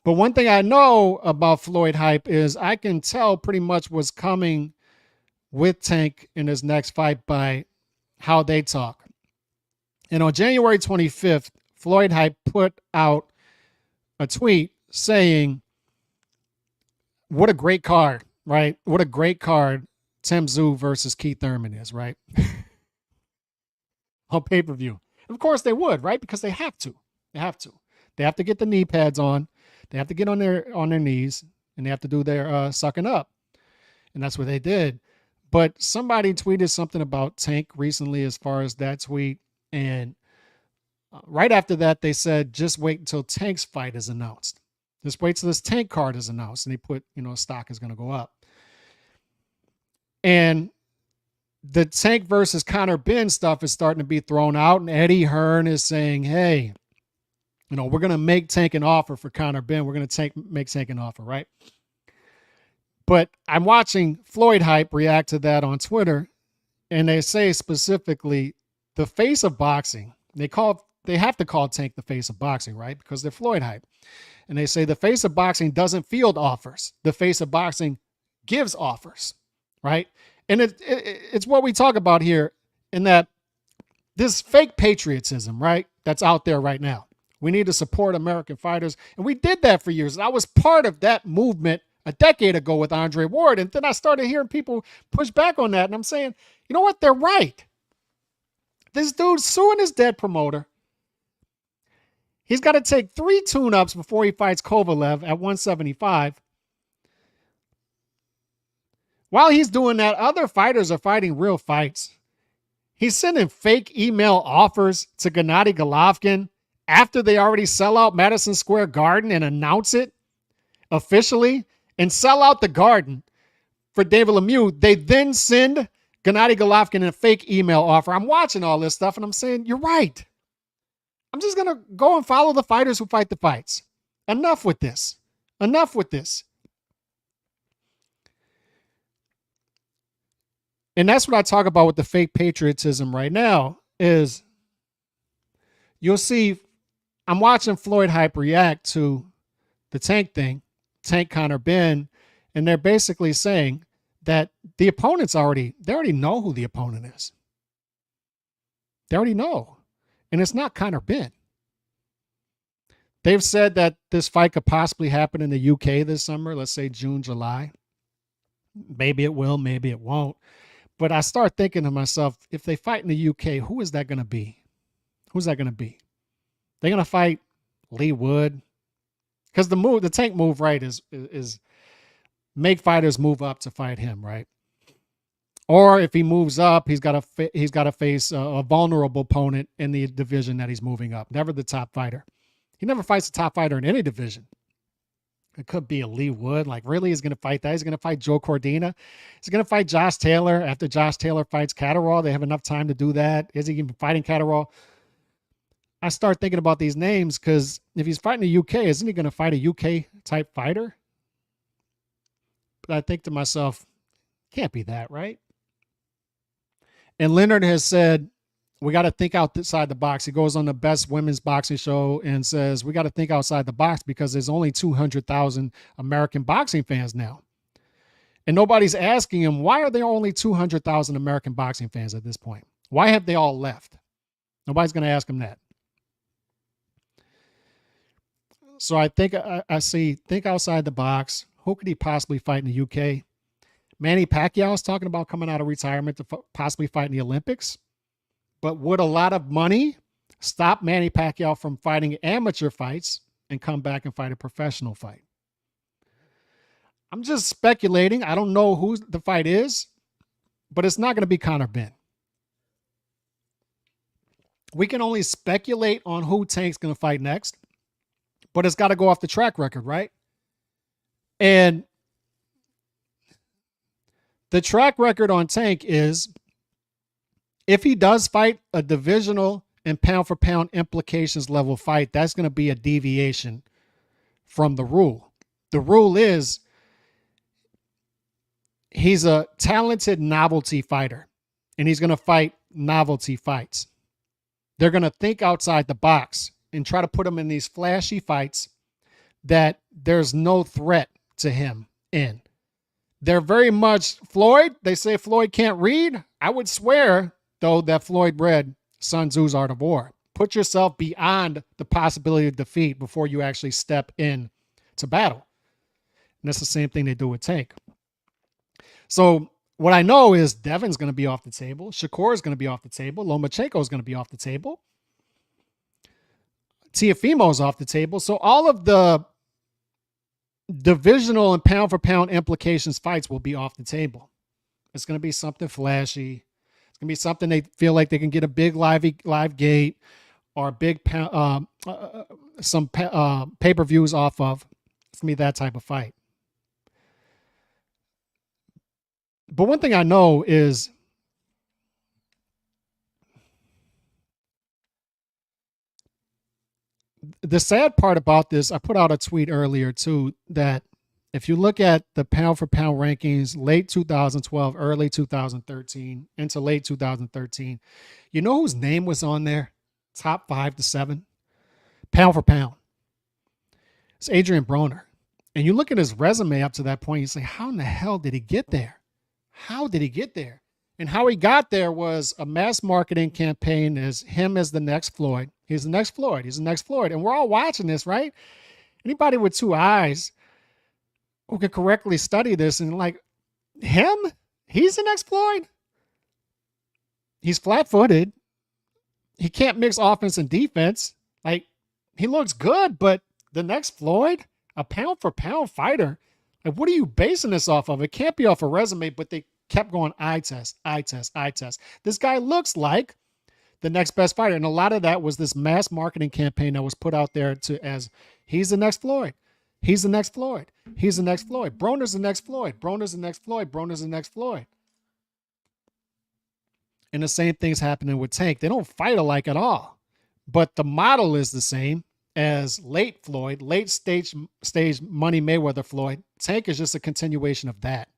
But one thing I know about Floyd hype is I can tell pretty much what's coming with Tank in his next fight by how they talk. And on January 25th, Floyd hype put out a tweet saying, what a great card, right? What a great card Tim Tszyu versus Keith Thurman is, right? On pay-per-view. Of course they would, right? Because they have to. They have to. They have to get the knee pads on. They have to get on their knees, and they have to do their sucking up. And that's what they did. But somebody tweeted something about Tank recently as far as that tweet. And right after that, they said, just wait until Tank's fight is announced. Just wait till this Tank card is announced. And they put, stock is going to go up. And the Tank versus Conor Benn stuff is starting to be thrown out. And Eddie Hearn is saying, hey, we're going to make Tank an offer for Conor Benn. We're going to make Tank an offer, right? But I'm watching Floyd hype react to that on Twitter, and they say specifically the face of boxing. They have to call Tank the face of boxing, right? Because they're Floyd hype. And they say the face of boxing doesn't field offers. The face of boxing gives offers, right? And it's what we talk about here in that this fake patriotism, right? That's out there right now. We need to support American fighters. And we did that for years. I was part of that movement a decade ago with Andre Ward. And then I started hearing people push back on that. And I'm saying, you know what? They're right. This dude's suing his dead promoter. He's got to take 3 tune-ups before he fights Kovalev at 175. While he's doing that, other fighters are fighting real fights. He's sending fake email offers to Gennady Golovkin after they already sell out Madison Square Garden and announce it officially and sell out the Garden for David Lemieux. They then send Gennady Golovkin a fake email offer. I'm watching all this stuff and I'm saying, you're right. I'm just going to go and follow the fighters who fight the fights. Enough with this. Enough with this. And that's what I talk about with the fake patriotism right now is you'll see I'm watching Floyd hype react to the Tank thing, Tank Conor Benn, and they're basically saying that the opponents they already know who the opponent is. They already know. And it's not Conor Benn. They've said that this fight could possibly happen in the UK this summer, let's say June, July. Maybe it will, maybe it won't. But I start thinking to myself, if they fight in the UK, who is that going to be? Who's that going to be? They're going to fight Lee Wood? Because the Tank move, right, is make fighters move up to fight him, right? Or if he moves up, he's got to face a vulnerable opponent in the division that he's moving up. Never the top fighter. He never fights a top fighter in any division. It could be a Lee Wood. Like, really? He's going to fight that? He's going to fight Joe Cordina? He's going to fight Josh Taylor after Josh Taylor fights Catterall? They have enough time to do that. Is he even fighting Catterall? I start thinking about these names because if he's fighting the UK, isn't he going to fight a UK type fighter? But I think to myself, can't be that, right? And Leonard has said, we got to think outside the box. He goes on the best women's boxing show and says, we got to think outside the box because there's only 200,000 American boxing fans now. And nobody's asking him, why are there only 200,000 American boxing fans at this point? Why have they all left? Nobody's going to ask him that. So I think I see, think outside the box. Who could he possibly fight in the UK? Manny Pacquiao is talking about coming out of retirement to possibly fight in the Olympics. But would a lot of money stop Manny Pacquiao from fighting amateur fights and come back and fight a professional fight? I'm just speculating. I don't know who the fight is, but it's not going to be Conor Benn. We can only speculate on who Tank's going to fight next, but it's got to go off the track record, right? And the track record on Tank is if he does fight a divisional and pound for pound implications level fight, that's going to be a deviation from the rule. The rule is he's a talented novelty fighter, and he's going to fight novelty fights. They're going to think outside the box and try to put him in these flashy fights that there's no threat to him in. They're very much Floyd. They say Floyd can't read. I would swear, though, that Floyd read Sun Tzu's Art of War. Put yourself beyond the possibility of defeat before you actually step in to battle. And that's the same thing they do with Tank. So what I know is Devin's going to be off the table. Shakur is going to be off the table. Lomachenko is going to be off the table. Teofimo is off the table. So all of the divisional and pound for pound implications fights will be off the table. It's going to be something flashy. It's going to be something they feel like they can get a big live gate or a big some pay-per-views off of. It's going to be that type of fight. But one thing I know is the sad part about this, I put out a tweet earlier too, that if you look at the pound for pound rankings, late 2012, early 2013, into late 2013, you know whose name was on there? Top 5 to 7? Pound for pound. It's Adrian Broner. And you look at his resume up to that point, you say, how in the hell did he get there? How did he get there? And how he got there was a mass marketing campaign as him as the next Floyd. He's the next Floyd. He's the next Floyd. And we're all watching this, right? Anybody with two eyes who can correctly study this and like, him? He's the next Floyd? He's flat-footed. He can't mix offense and defense. Like, he looks good, but the next Floyd? A pound-for-pound fighter? Like, what are you basing this off of? It can't be off a resume, but they kept going eye test, eye test, eye test. This guy looks like the next best fighter. And a lot of that was this mass marketing campaign that was put out there as he's the next Floyd. He's the next Floyd. He's the next Floyd. Broner's the next Floyd. Broner's the next Floyd. Broner's the next Floyd. And the same thing's happening with Tank. They don't fight alike at all. But the model is the same as late Floyd, late stage Money Mayweather Floyd. Tank is just a continuation of that.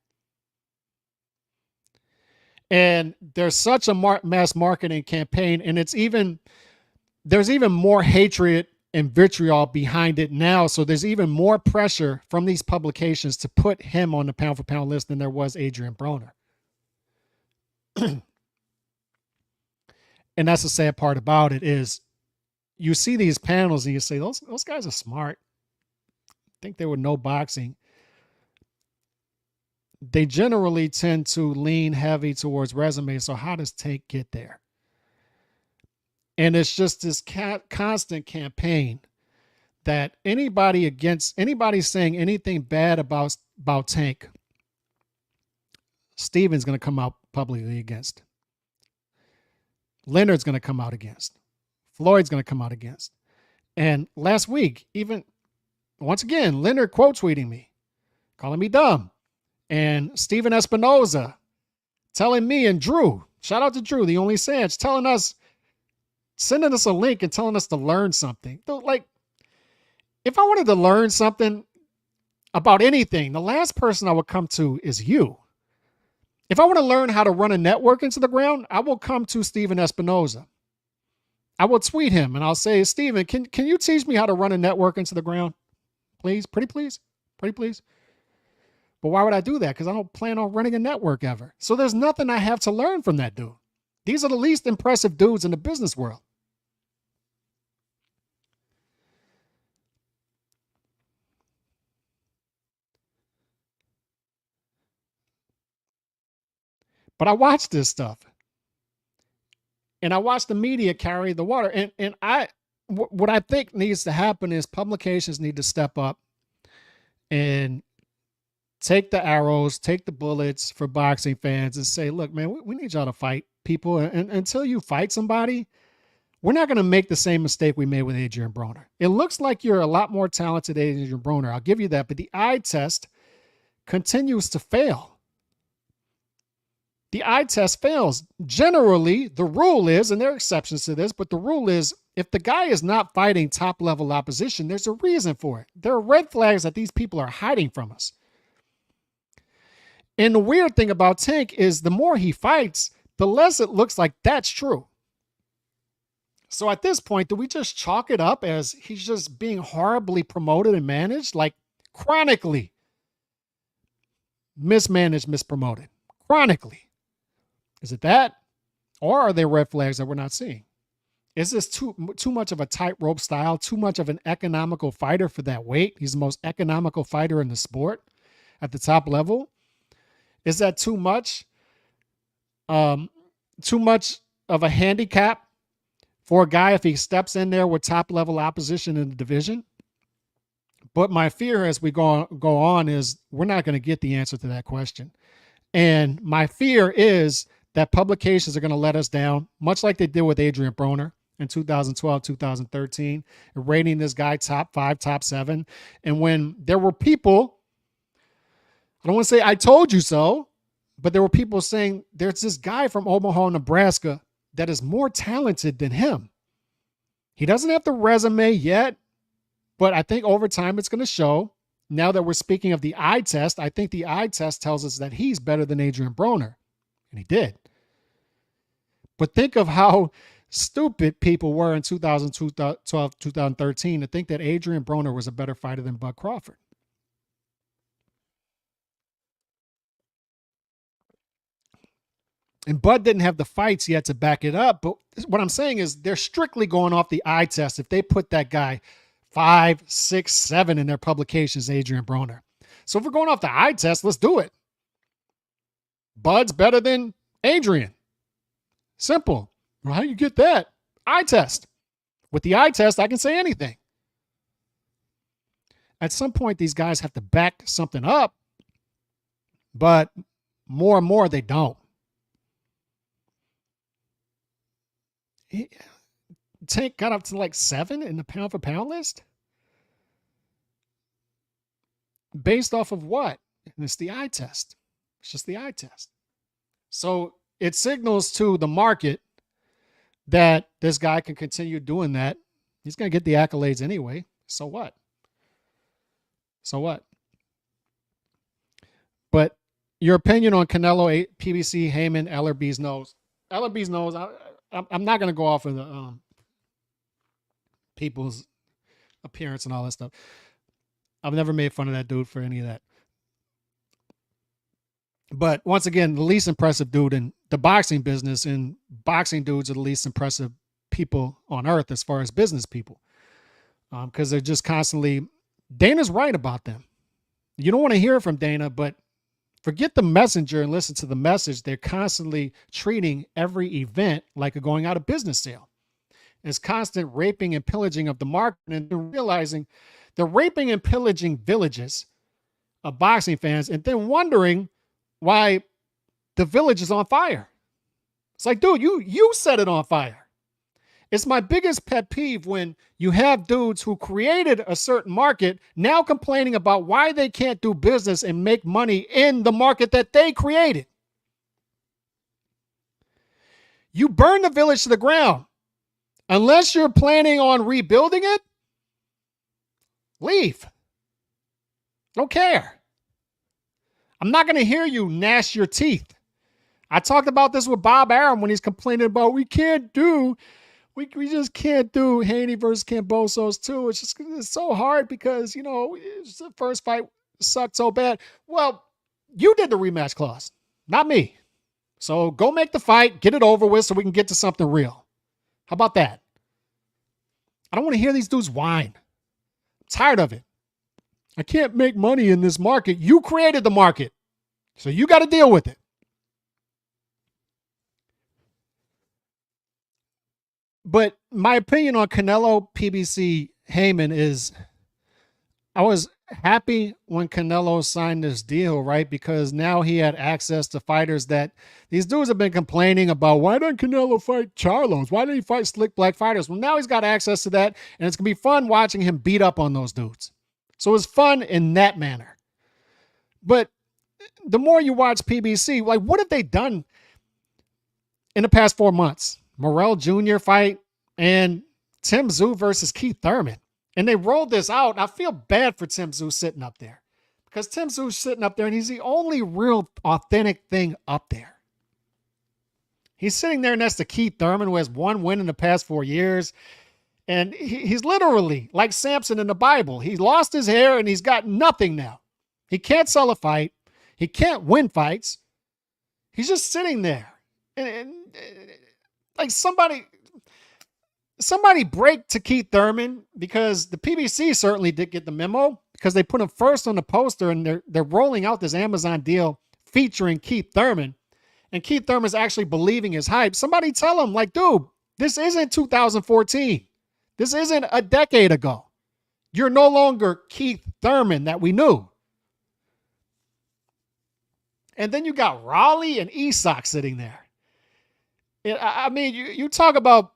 And there's such a mass marketing campaign, and there's even more hatred and vitriol behind it now. So there's even more pressure from these publications to put him on the pound for pound list than there was Adrian Broner. And that's the sad part about it is you see these panels and you say, those guys are smart. I think they would know boxing. They generally tend to lean heavy towards resume. So how does Tank get there? And it's just this constant campaign that anybody saying anything bad about Tank, Steven's going to come out publicly against. Leonard's going to come out against. Floyd's going to come out against. And last week, even once again, Leonard quote tweeting me, calling me dumb. And Steven Espinoza telling me and Drew, shout out to Drew, the only Sanch, telling us sending us a link and telling us to learn something. Like, if I wanted to learn something about anything, the last person I would come to is you. If I want to learn how to run a network into the ground, I will come to Steven Espinoza. I will tweet him and I'll say, Steven, can you teach me how to run a network into the ground? Please, pretty please, pretty please. But why would I do that? Because I don't plan on running a network ever. So there's nothing I have to learn from that dude. These are the least impressive dudes in the business world. But I watch this stuff. And I watch the media carry the water. And what I think needs to happen is publications need to step up and take the arrows, take the bullets for boxing fans and say, look, man, we need y'all to fight people. And until you fight somebody, we're not going to make the same mistake we made with Adrian Broner. It looks like you're a lot more talented than Adrian Broner. I'll give you that. But the eye test continues to fail. The eye test fails. Generally, the rule is, and there are exceptions to this, but the rule is if the guy is not fighting top level opposition, there's a reason for it. There are red flags that these people are hiding from us. And the weird thing about Tank is the more he fights, the less it looks like that's true. So at this point, do we just chalk it up as he's just being horribly promoted and managed? Like chronically mismanaged, mispromoted. Chronically. Is it that? Or are there red flags that we're not seeing? Is this too much of a tightrope style, too much of an economical fighter for that weight? He's the most economical fighter in the sport at the top level. Is that too much? Too much of a handicap for a guy if he steps in there with top level opposition in the division? But my fear as we go on is we're not going to get the answer to that question. And my fear is that publications are going to let us down, much like they did with Adrian Broner in 2012, 2013, rating this guy top 5, top 7. And when there were people, I don't want to say I told you so, but there were people saying there's this guy from Omaha, Nebraska that is more talented than him. He doesn't have the resume yet, but I think over time it's going to show. Now that we're speaking of the eye test, I think the eye test tells us that he's better than Adrian Broner. And he did. But think of how stupid people were in 2012, 2013 to think that Adrian Broner was a better fighter than Bud Crawford. And Bud didn't have the fights yet to back it up. But what I'm saying is they're strictly going off the eye test if they put that guy 5, 6, 7 in their publications, Adrian Broner. So if we're going off the eye test, let's do it. Bud's better than Adrian. Simple. Well, how do you get that? Eye test. With the eye test, I can say anything. At some point, these guys have to back something up, but more and more, they don't. Tank got up to like 7 in the pound for pound list. Based off of what? And it's the eye test. It's just the eye test. So it signals to the market that this guy can continue doing that. He's going to get the accolades anyway. So what? So what? But your opinion on Canelo, PBC, Heyman, Ellerby's nose. Ellerby's nose, I'm not going to go off of the people's appearance and all that stuff. I've never made fun of that dude for any of that. But once again, the least impressive dude in the boxing business, and boxing dudes are the least impressive people on earth as far as business people. Because they're just constantly, Dana's right about them. You don't want to hear it from Dana, but forget the messenger and listen to the message. They're constantly treating every event like a going out of business sale. It's constant raping and pillaging of the market, and they're realizing they're raping and pillaging villages of boxing fans and then wondering why the village is on fire. It's like, dude, you set it on fire. It's my biggest pet peeve when you have dudes who created a certain market now complaining about why they can't do business and make money in the market that they created. You burn the village to the ground. Unless you're planning on rebuilding it, leave. Don't care. I'm not going to hear you gnash your teeth. I talked about this with Bob Arum when he's complaining about we just can't do Haney versus Kambosos too. It's so hard because, the first fight sucked so bad. Well, you did the rematch clause, not me. So go make the fight, get it over with so we can get to something real. How about that? I don't want to hear these dudes whine. I'm tired of it. I can't make money in this market. You created the market, so you got to deal with it. But my opinion on Canelo, PBC, Heyman is I was happy when Canelo signed this deal, right? Because now he had access to fighters that these dudes have been complaining about. Why doesn't Canelo fight Charlos? Why didn't he fight slick black fighters? Well, now he's got access to that, and it's going to be fun watching him beat up on those dudes. So it's fun in that manner. But the more you watch PBC, like what have they done in the past 4 months? Morrell Jr. fight and Tim Tszyu versus Keith Thurman. And they rolled this out. I feel bad for Tim Tszyu sitting up there because Tim Tszyu's sitting up there and he's the only real authentic thing up there. He's sitting there next to Keith Thurman, who has one win in the past 4 years. And he's literally like Samson in the Bible. He lost his hair and he's got nothing now. He can't sell a fight. He can't win fights. He's just sitting there. And like somebody break to Keith Thurman, because the PBC certainly did get the memo because they put him first on the poster and they're rolling out this Amazon deal featuring Keith Thurman. And Keith Thurman's actually believing his hype. Somebody tell him, like, dude, this isn't 2014. This isn't a decade ago. You're no longer Keith Thurman that we knew. And then you got Raleigh and Isak sitting there. I mean, you talk about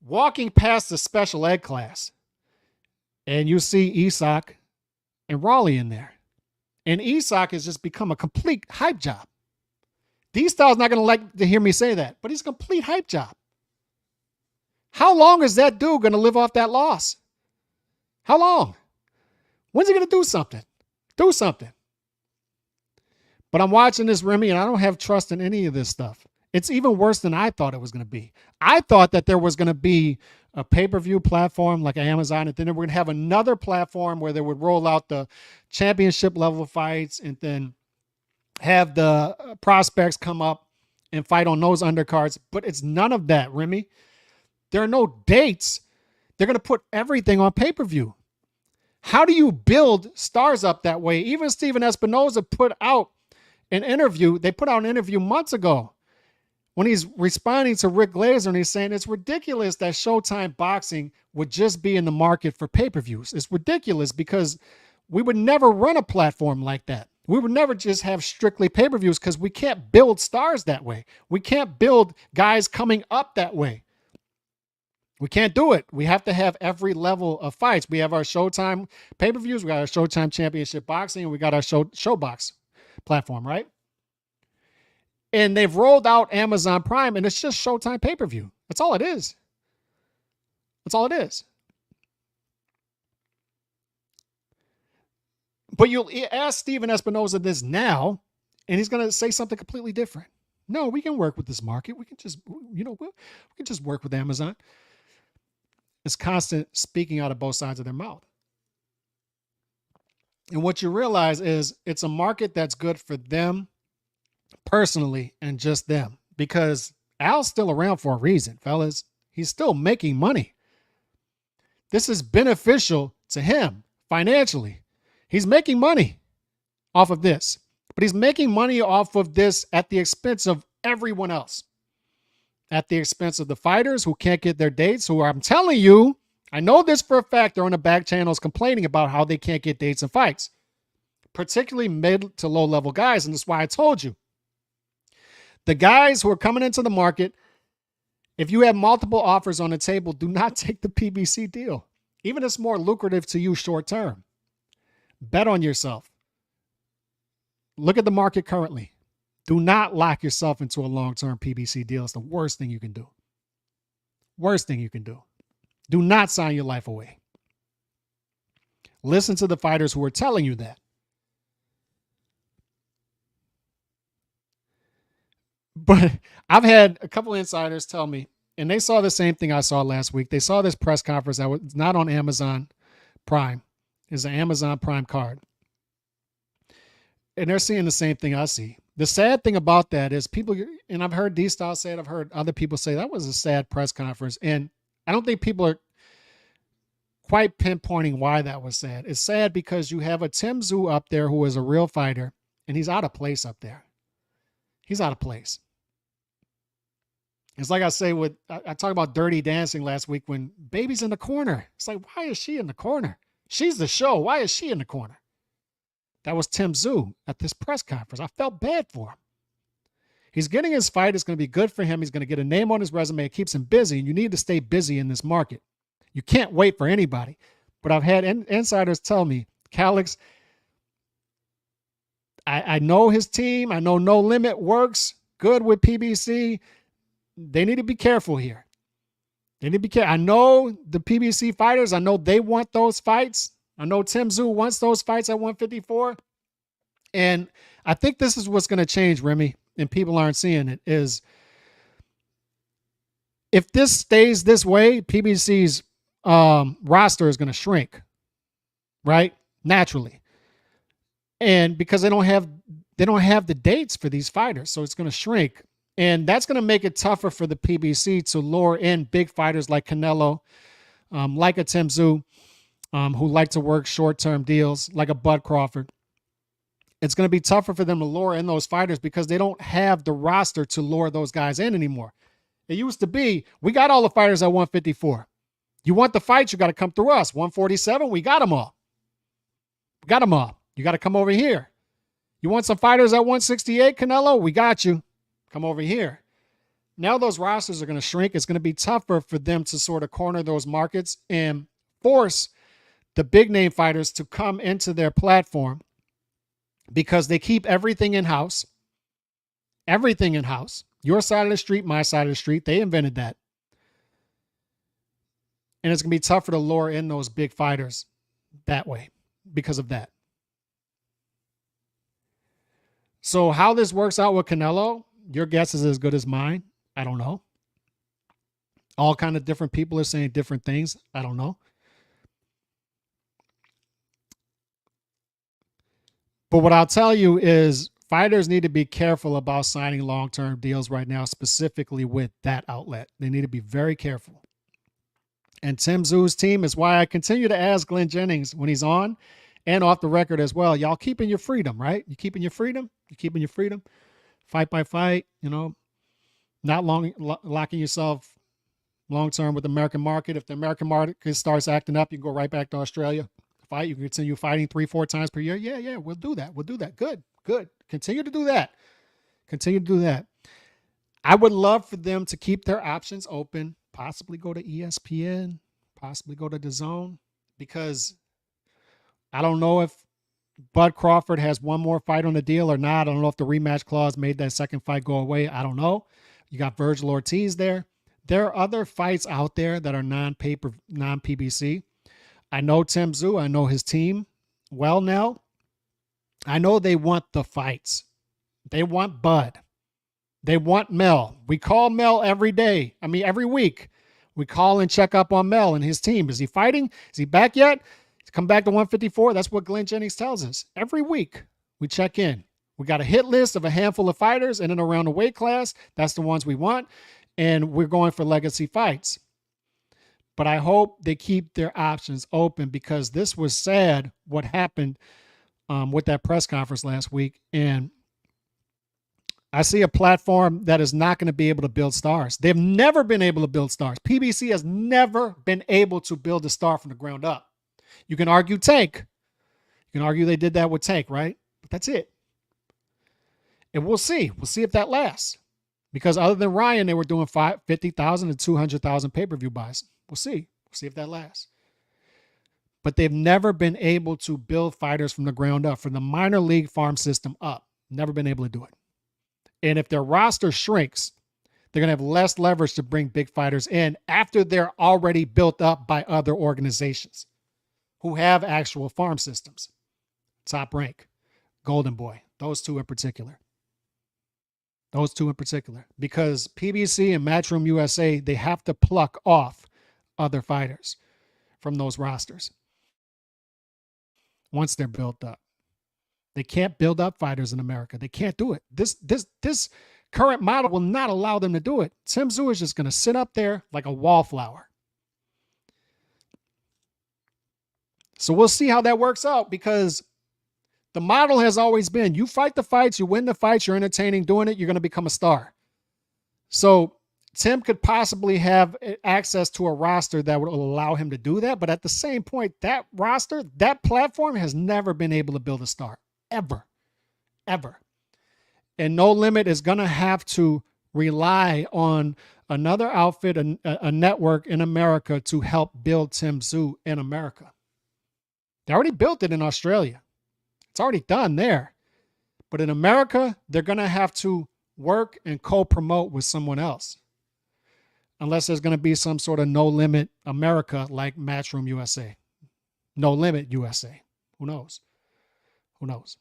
walking past the special ed class and you see Isak and Raleigh in there. And Isak has just become a complete hype job. D-Style's not going to like to hear me say that, but he's a complete hype job. How long is that dude going to live off that loss? How long? When's he going to do something? Do something. But I'm watching this, Remy, and I don't have trust in any of this stuff. It's even worse than I thought it was going to be. I thought that there was going to be a pay-per-view platform like Amazon, and then we're going to have another platform where they would roll out the championship level fights and then have the prospects come up and fight on those undercards. But it's none of that, Remy. There are no dates. They're going to put everything on pay-per-view. How do you build stars up that way? Even Steven Espinoza put out an interview. They put out an interview months ago when he's responding to Rick Glazer and he's saying it's ridiculous that Showtime Boxing would just be in the market for pay-per-views. It's ridiculous because we would never run a platform like that. We would never just have strictly pay-per-views because we can't build stars that way. We can't build guys coming up that way. We can't do it. We have to have every level of fights. We have our Showtime pay-per-views. We got our Showtime Championship Boxing, and we got our Showbox platform, right? And they've rolled out Amazon Prime, and it's just Showtime pay-per-view. That's all it is. That's all it is. But you'll ask Steven Espinoza this now, and he's going to say something completely different. No, we can work with this market. We can just, we can just work with Amazon. It's constant speaking out of both sides of their mouth. And what you realize is it's a market that's good for them personally and just them, because Al's still around for a reason, fellas. He's still making money. This is beneficial to him financially. He's making money off of this, but he's making money off of this at the expense of everyone else. At the expense of the fighters who can't get their dates, who I'm telling you, I know this for a fact, they're on the back channels complaining about how they can't get dates and fights, particularly mid to low level guys. And that's why I told you, the guys who are coming into the market, if you have multiple offers on the table, do not take the PBC deal. Even if it's more lucrative to you short term. Bet on yourself. Look at the market currently. Do not lock yourself into a long-term PBC deal. It's the worst thing you can do. Worst thing you can do. Do not sign your life away. Listen to the fighters who are telling you that. But I've had a couple insiders tell me, and they saw the same thing I saw last week. They saw this press conference that was not on Amazon Prime. It's an Amazon Prime card. And they're seeing the same thing I see. The sad thing about that is people, and I've heard D-Style say it, I've heard other people say that was a sad press conference. And I don't think people are quite pinpointing why that was sad. It's sad because you have a Tim Tszyu up there who is a real fighter, and he's out of place up there. He's out of place. It's like I say I talked about Dirty Dancing last week when Baby's in the corner. It's like, why is she in the corner? She's the show. Why is she in the corner? That was Tim Tszyu at this press conference. I felt bad for him. He's getting his fight. It's going to be good for him. He's going to get a name on his resume. It keeps him busy, and you need to stay busy in this market. You can't wait for anybody. But I've had insiders tell me, Calix, I know his team. I know No Limit works good with PBC. They need to be careful here. They need to be careful. I know the PBC fighters. I know they want those fights. I know Tim Tszyu wants those fights at 154. And I think this is what's going to change, Remy, and people aren't seeing it, is if this stays this way, PBC's roster is going to shrink, right? Naturally. And because they don't have the dates for these fighters, so it's going to shrink. And that's going to make it tougher for the PBC to lure in big fighters like Canelo, like a Tim Tszyu, who like to work short-term deals, like a Bud Crawford. It's going to be tougher for them to lure in those fighters because they don't have the roster to lure those guys in anymore. It used to be, we got all the fighters at 154. You want the fights, you got to come through us. 147, we got them all. We got them all. You got to come over here. You want some fighters at 168, Canelo? We got you. Come over here. Now those rosters are going to shrink. It's going to be tougher for them to sort of corner those markets and force the big name fighters to come into their platform because they keep everything in-house. Everything in-house. Your side of the street, my side of the street. They invented that. And it's going to be tougher to lure in those big fighters that way because of that. So how this works out with Canelo, your guess is as good as mine. I don't know. All kind of different people are saying different things. I don't know. But what I'll tell you is fighters need to be careful about signing long-term deals right now, specifically with that outlet. They need to be very careful. And Tim Tszyu's team is why I continue to ask Glenn Jennings when he's on and off the record as well. Y'all keeping your freedom, right? You keeping your freedom? You keeping your freedom? Fight by fight, not locking yourself long-term with the American market. If the American market starts acting up, you can go right back to Australia. Fight, you can continue fighting 3-4 times per year. Yeah, we'll do that. We'll do that. Good. Continue to do that. Continue to do that. I would love for them to keep their options open, possibly go to ESPN, possibly go to DAZN, because I don't know if Bud Crawford has one more fight on the deal or not. I don't know if the rematch clause made that second fight go away. I don't know. You got Virgil Ortiz there. There are other fights out there that are non-PBC. I know Tim Tszyu. I know his team well now. I know they want the fights. They want Bud. They want Mel. We call Mel every day. Every week. We call and check up on Mel and his team. Is he fighting? Is he back yet? Come back to 154. That's what Glenn Jennings tells us. Every week we check in. We got a hit list of a handful of fighters in and around the weight class. That's the ones we want. And we're going for legacy fights. But I hope they keep their options open because this was sad what happened with that press conference last week. And I see a platform that is not going to be able to build stars. They've never been able to build stars. PBC has never been able to build a star from the ground up. You can argue Tank. You can argue they did that with Tank, right? But that's it. And we'll see. We'll see if that lasts. Because other than Ryan, they were doing 50,000 and 200,000 pay-per-view buys. We'll see. We'll see if that lasts. But they've never been able to build fighters from the ground up, from the minor league farm system up. Never been able to do it. And if their roster shrinks, They're going to have less leverage to bring big fighters in after they're already built up by other organizations who have actual farm systems. Top Rank, Golden Boy, those two in particular. Those two in particular. Because PBC and Matchroom USA, they have to pluck off other fighters from those rosters once they're built up. They can't build up fighters in America. They can't do it. This current model will not allow them to do it. Tim Tszyu is just going to sit up there like a wallflower. So we'll see how that works out, because the model has always been, you fight the fights, you win the fights, you're entertaining doing it, you're going to become a star. So Tim could possibly have access to a roster that would allow him to do that. But at the same point, that roster, that platform has never been able to build a star. Ever. Ever. And No Limit is going to have to rely on another outfit, a network in America to help build Tim Tszyu in America. They already built it in Australia. It's already done there. But in America, they're going to have to work and co-promote with someone else. Unless there's going to be some sort of No Limit America like Matchroom USA. No Limit USA. Who knows? Who knows?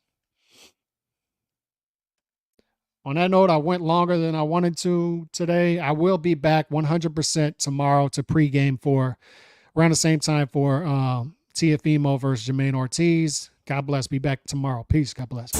On that note, I went longer than I wanted to today. I will be back 100% tomorrow to pregame for around the same time for Teofimo versus Jamaine Ortiz. God bless. Be back tomorrow. Peace. God bless.